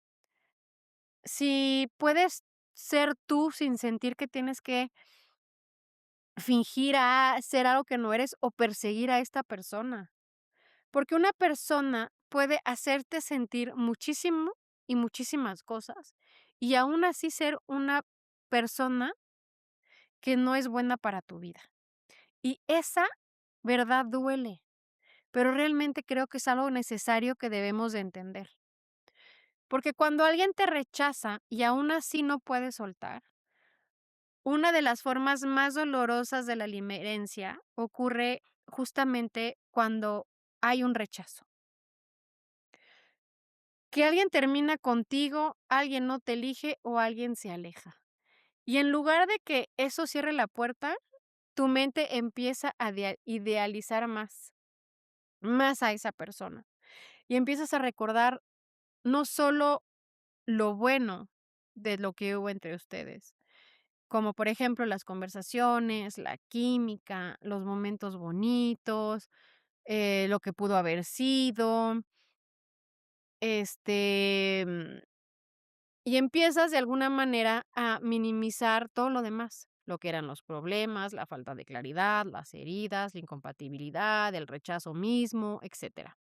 si puedes ser tú sin sentir que tienes que fingir a ser algo que no eres o perseguir a esta persona. Porque una persona puede hacerte sentir muchísimo y muchísimas cosas, y aún así ser una persona que no es buena para tu vida. Y esa verdad duele, pero realmente creo que es algo necesario que debemos de entender. Porque cuando alguien te rechaza y aún así no puedes soltar, una de las formas más dolorosas de la limerencia ocurre justamente cuando hay un rechazo. Que alguien termina contigo, alguien no te elige o alguien se aleja. Y en lugar de que eso cierre la puerta, tu mente empieza a idealizar más a esa persona. Y empiezas a recordar no solo lo bueno de lo que hubo entre ustedes, como por ejemplo las conversaciones, la química, los momentos bonitos, lo que pudo haber sido, este, y empiezas de alguna manera a minimizar todo lo demás, lo que eran los problemas, la falta de claridad, las heridas, la incompatibilidad, el rechazo mismo, etcétera.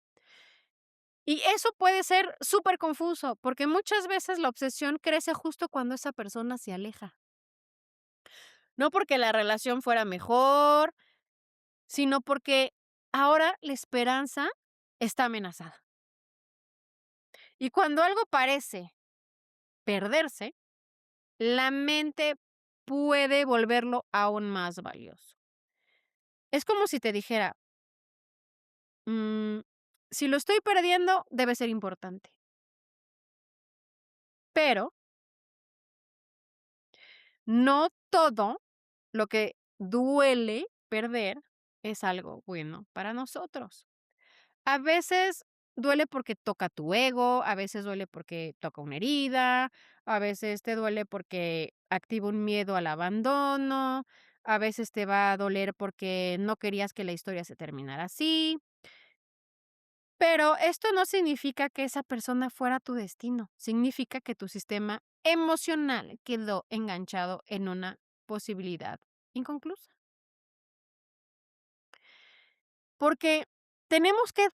Y eso puede ser súper confuso, porque muchas veces la obsesión crece justo cuando esa persona se aleja. No porque la relación fuera mejor, sino porque ahora la esperanza está amenazada. Y cuando algo parece perderse, la mente puede volverlo aún más valioso. Es como si te dijera, mm, si lo estoy perdiendo, debe ser importante. Pero no todo lo que duele perder es algo bueno para nosotros. A veces duele porque toca tu ego, a veces duele porque toca una herida, a veces te duele porque activa un miedo al abandono, a veces te va a doler porque no querías que la historia se terminara así. Pero esto no significa que esa persona fuera tu destino, significa que tu sistema emocional quedó enganchado en una posibilidad inconclusa. Porque tenemos que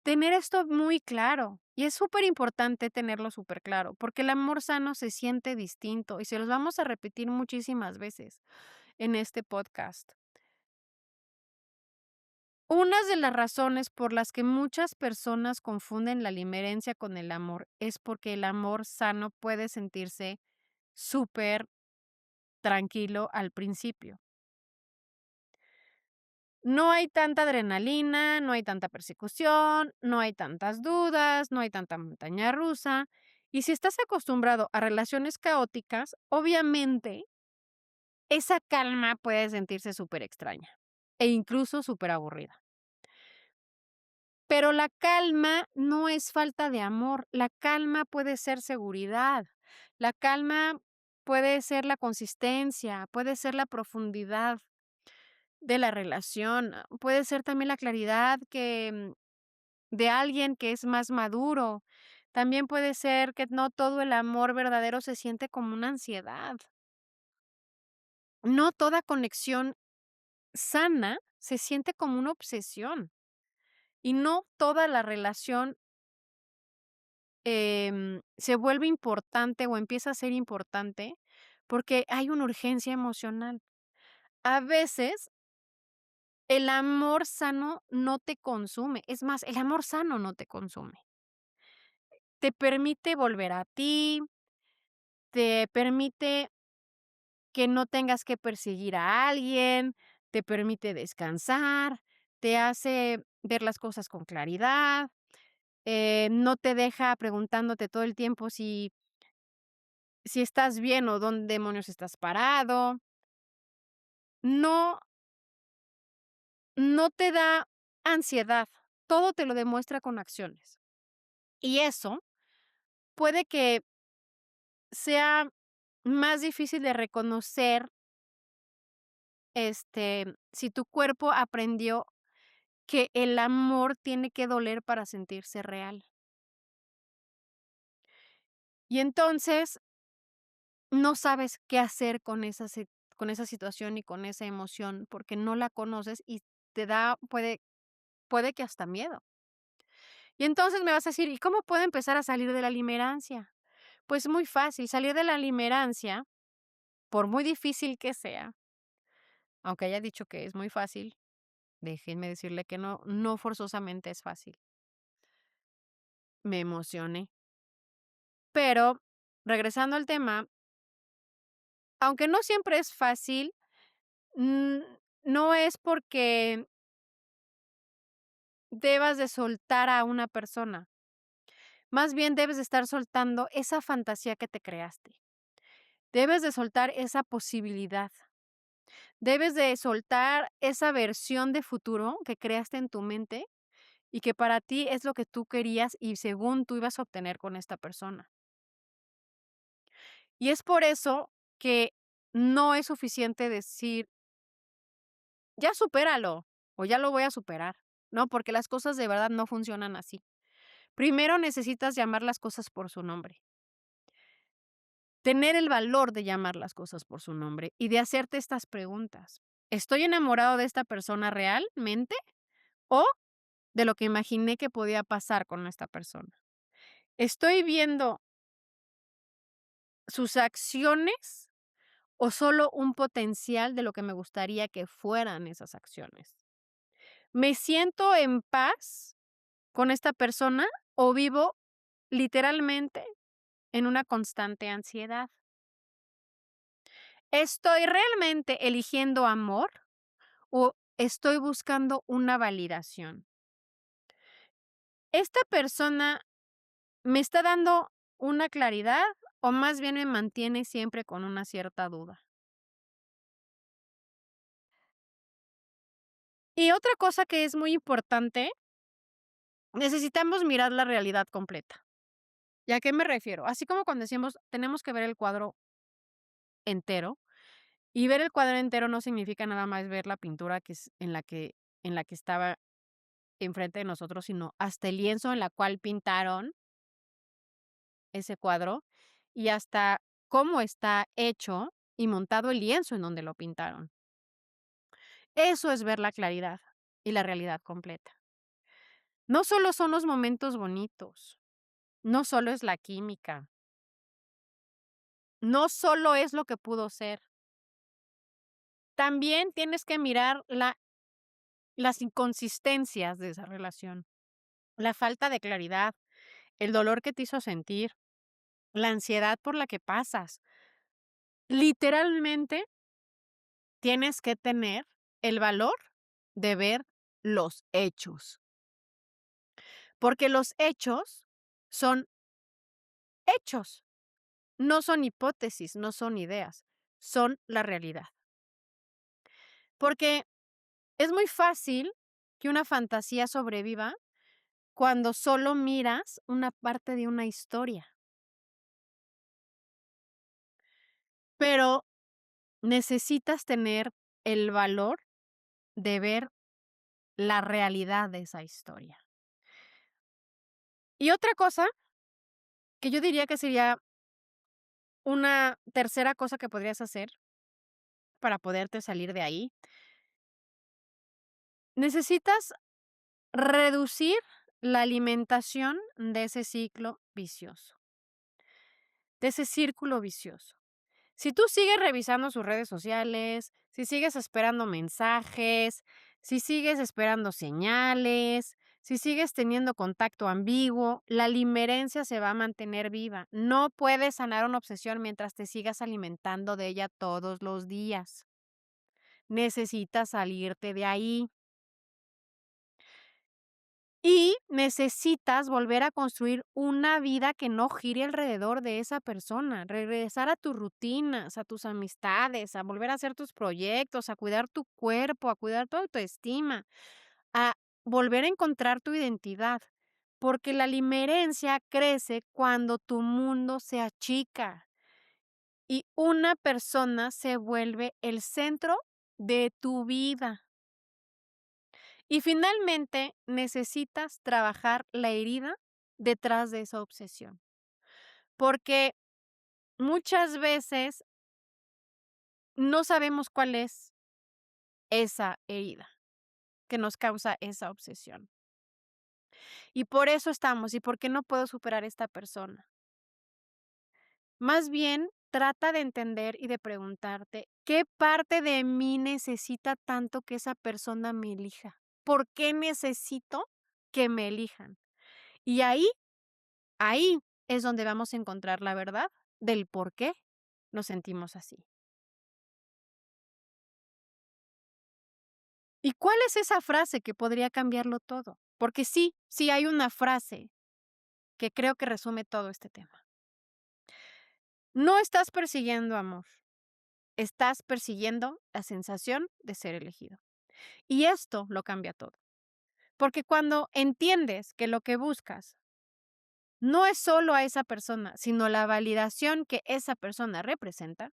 tener esto muy claro y es súper importante tenerlo súper claro, porque el amor sano se siente distinto y se los vamos a repetir muchísimas veces en este podcast. Una de las razones por las que muchas personas confunden la limerencia con el amor es porque el amor sano puede sentirse súper tranquilo al principio. No hay tanta adrenalina, no hay tanta persecución, no hay tantas dudas, no hay tanta montaña rusa. Y si estás acostumbrado a relaciones caóticas, obviamente esa calma puede sentirse súper extraña e incluso súper aburrida. Pero la calma no es falta de amor, la calma puede ser seguridad, la calma puede ser la consistencia, puede ser la profundidad de la relación, puede ser también la claridad de alguien que es más maduro. También puede ser que no todo el amor verdadero se siente como una ansiedad. No toda conexión sana se siente como una obsesión y no toda la relación se vuelve importante o empieza a ser importante porque hay una urgencia emocional. A veces el amor sano no te consume, es más, el amor sano no te consume. Te permite volver a ti, te permite que no tengas que perseguir a alguien, te permite descansar, te hace ver las cosas con claridad, no te deja preguntándote todo el tiempo si estás bien o dónde demonios estás parado. No, no te da ansiedad, todo te lo demuestra con acciones. Y eso puede que sea más difícil de reconocer, si tu cuerpo aprendió que el amor tiene que doler para sentirse real. Y entonces no sabes qué hacer con esa situación y con esa emoción, porque no la conoces y te da puede que hasta miedo. Y entonces me vas a decir: "¿Y cómo puedo empezar a salir de la limerancia?". Pues muy fácil, salir de la limerancia, por muy difícil que sea, aunque haya dicho que es muy fácil, déjenme decirle que no, no forzosamente es fácil. Me emocioné. Pero, regresando al tema, aunque no siempre es fácil, mm, no es porque debas de soltar a una persona, más bien debes de estar soltando esa fantasía que te creaste. Debes de soltar esa posibilidad. Debes de soltar esa versión de futuro que creaste en tu mente y que para ti es lo que tú querías y según tú ibas a obtener con esta persona. Y es por eso que no es suficiente decir: "Ya supéralo", o "Ya lo voy a superar". No, porque las cosas de verdad no funcionan así. Primero necesitas llamar las cosas por su nombre, tener el valor de llamar las cosas por su nombre y de hacerte estas preguntas. ¿Estoy enamorado de esta persona realmente o de lo que imaginé que podía pasar con esta persona? ¿Estoy viendo sus acciones o solo un potencial de lo que me gustaría que fueran esas acciones? ¿Me siento en paz con esta persona o vivo literalmente en una constante ansiedad? ¿Estoy realmente eligiendo amor o estoy buscando una validación? ¿Esta persona me está dando una claridad o más bien me mantiene siempre con una cierta duda? Y otra cosa que es muy importante Necesitamos mirar la realidad completa. ¿Y a qué me refiero? Así como cuando decimos, tenemos que ver el cuadro entero, y ver el cuadro entero no significa nada más ver la pintura que es en la que estaba enfrente de nosotros, sino hasta el lienzo en la cual pintaron ese cuadro, y hasta cómo está hecho y montado el lienzo en donde lo pintaron. Eso es ver la claridad y la realidad completa. No solo son los momentos bonitos, no solo es la química, no solo es lo que pudo ser. También tienes que mirar las inconsistencias de esa relación, la falta de claridad, el dolor que te hizo sentir, la ansiedad por la que pasas. Literalmente tienes que tener el valor de ver los hechos, porque los hechos son hechos, no son hipótesis, no son ideas, son la realidad. Porque es muy fácil que una fantasía sobreviva cuando solo miras una parte de una historia, pero necesitas tener el valor de ver la realidad de esa historia. Y otra cosa que yo diría que sería una tercera cosa que podrías hacer para poderte salir de ahí, necesitas reducir la alimentación de ese ciclo vicioso, de ese círculo vicioso. Si tú sigues revisando sus redes sociales, si sigues esperando mensajes, si sigues esperando señales, si sigues teniendo contacto ambiguo, la limerencia se va a mantener viva. No puedes sanar una obsesión mientras te sigas alimentando de ella todos los días. Necesitas salirte de ahí. Y necesitas volver a construir una vida que no gire alrededor de esa persona, regresar a tus rutinas, a tus amistades, a volver a hacer tus proyectos, a cuidar tu cuerpo, a cuidar tu autoestima, a volver a encontrar tu identidad, porque la limerencia crece cuando tu mundo se achica y una persona se vuelve el centro de tu vida. Y finalmente, necesitas trabajar la herida detrás de esa obsesión, porque muchas veces no sabemos cuál es esa herida que nos causa esa obsesión. Y por eso estamos, ¿y por qué no puedo superar a esta persona? Más bien, trata de entender y de preguntarte, ¿qué parte de mí necesita tanto que esa persona me elija? ¿Por qué necesito que me elijan? Y ahí es donde vamos a encontrar la verdad del por qué nos sentimos así. ¿Y cuál es esa frase que podría cambiarlo todo? Porque sí, sí hay una frase que creo que resume todo este tema. No estás persiguiendo amor, estás persiguiendo la sensación de ser elegido. Y esto lo cambia todo. Porque cuando entiendes que lo que buscas no es solo a esa persona, sino la validación que esa persona representa,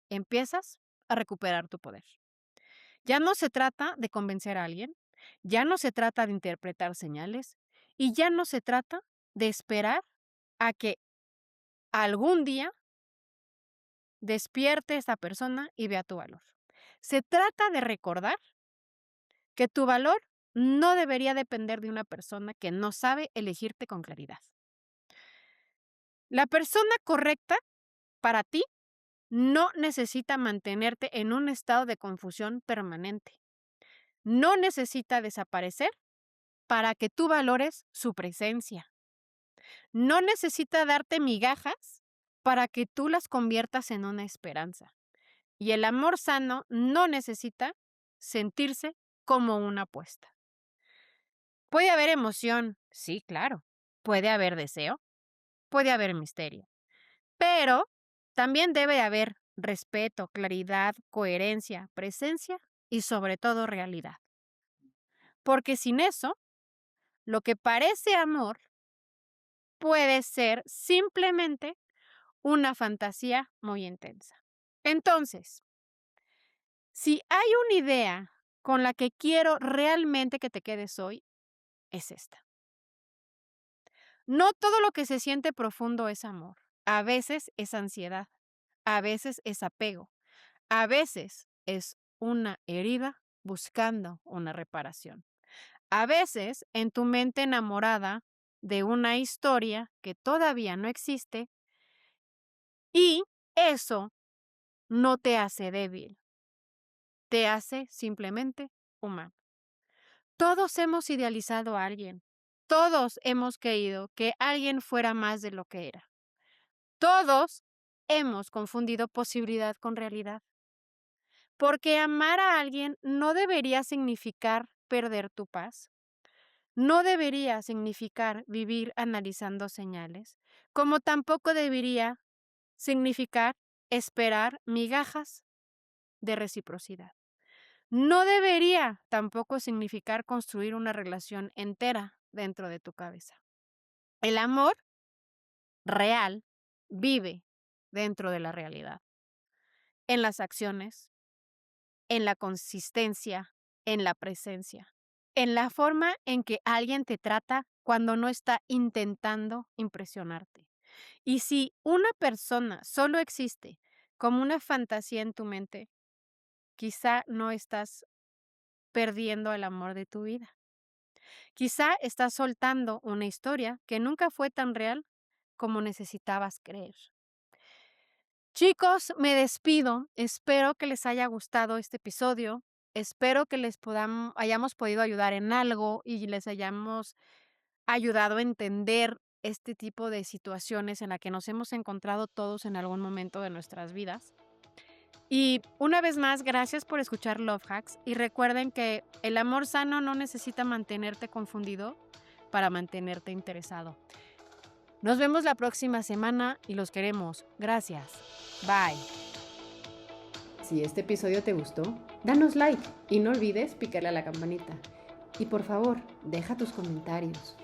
empiezas a recuperar tu poder. Ya no se trata de convencer a alguien, ya no se trata de interpretar señales y ya no se trata de esperar a que algún día despierte esta persona y vea tu valor. Se trata de recordar que tu valor no debería depender de una persona que no sabe elegirte con claridad. La persona correcta para ti no necesita mantenerte en un estado de confusión permanente. No necesita desaparecer para que tú valores su presencia. No necesita darte migajas para que tú las conviertas en una esperanza. Y el amor sano no necesita sentirse como una apuesta. Puede haber emoción, sí, claro. Puede haber deseo, puede haber misterio. Pero también debe haber respeto, claridad, coherencia, presencia y sobre todo realidad. Porque sin eso, Lo que parece amor puede ser simplemente una fantasía muy intensa. Entonces, si hay una idea con la que quiero realmente que te quedes hoy, es esta. No todo lo que se siente profundo es amor. A veces es ansiedad, a veces es apego, a veces es una herida buscando una reparación. A veces en tu mente enamorada de una historia que todavía no existe y eso no te hace débil, te hace simplemente humano. Todos hemos idealizado a alguien, todos hemos querido que alguien fuera más de lo que era. Todos hemos confundido posibilidad con realidad, porque amar a alguien no debería significar perder tu paz, no debería significar vivir analizando señales, como tampoco debería significar esperar migajas de reciprocidad. No debería tampoco significar construir una relación entera dentro de tu cabeza. El amor real vive dentro de la realidad, en las acciones, en la consistencia, en la presencia, en la forma en que alguien te trata cuando no está intentando impresionarte. Y si una persona solo existe como una fantasía en tu mente, quizá no estás perdiendo el amor de tu vida. Quizá estás soltando una historia que nunca fue tan real como necesitabas creer. Chicos, me despido. Espero que les haya gustado este episodio. Espero que hayamos podido ayudar en algo y les hayamos ayudado a entender este tipo de situaciones en la que nos hemos encontrado todos en algún momento de nuestras vidas. Y una vez más, gracias por escuchar Love Hacks y recuerden que el amor sano no necesita mantenerte confundido para mantenerte interesado. Nos vemos la próxima semana y los queremos. Gracias. Bye. Si este episodio te gustó, danos like y no olvides picarle a la campanita. Y por favor, deja tus comentarios.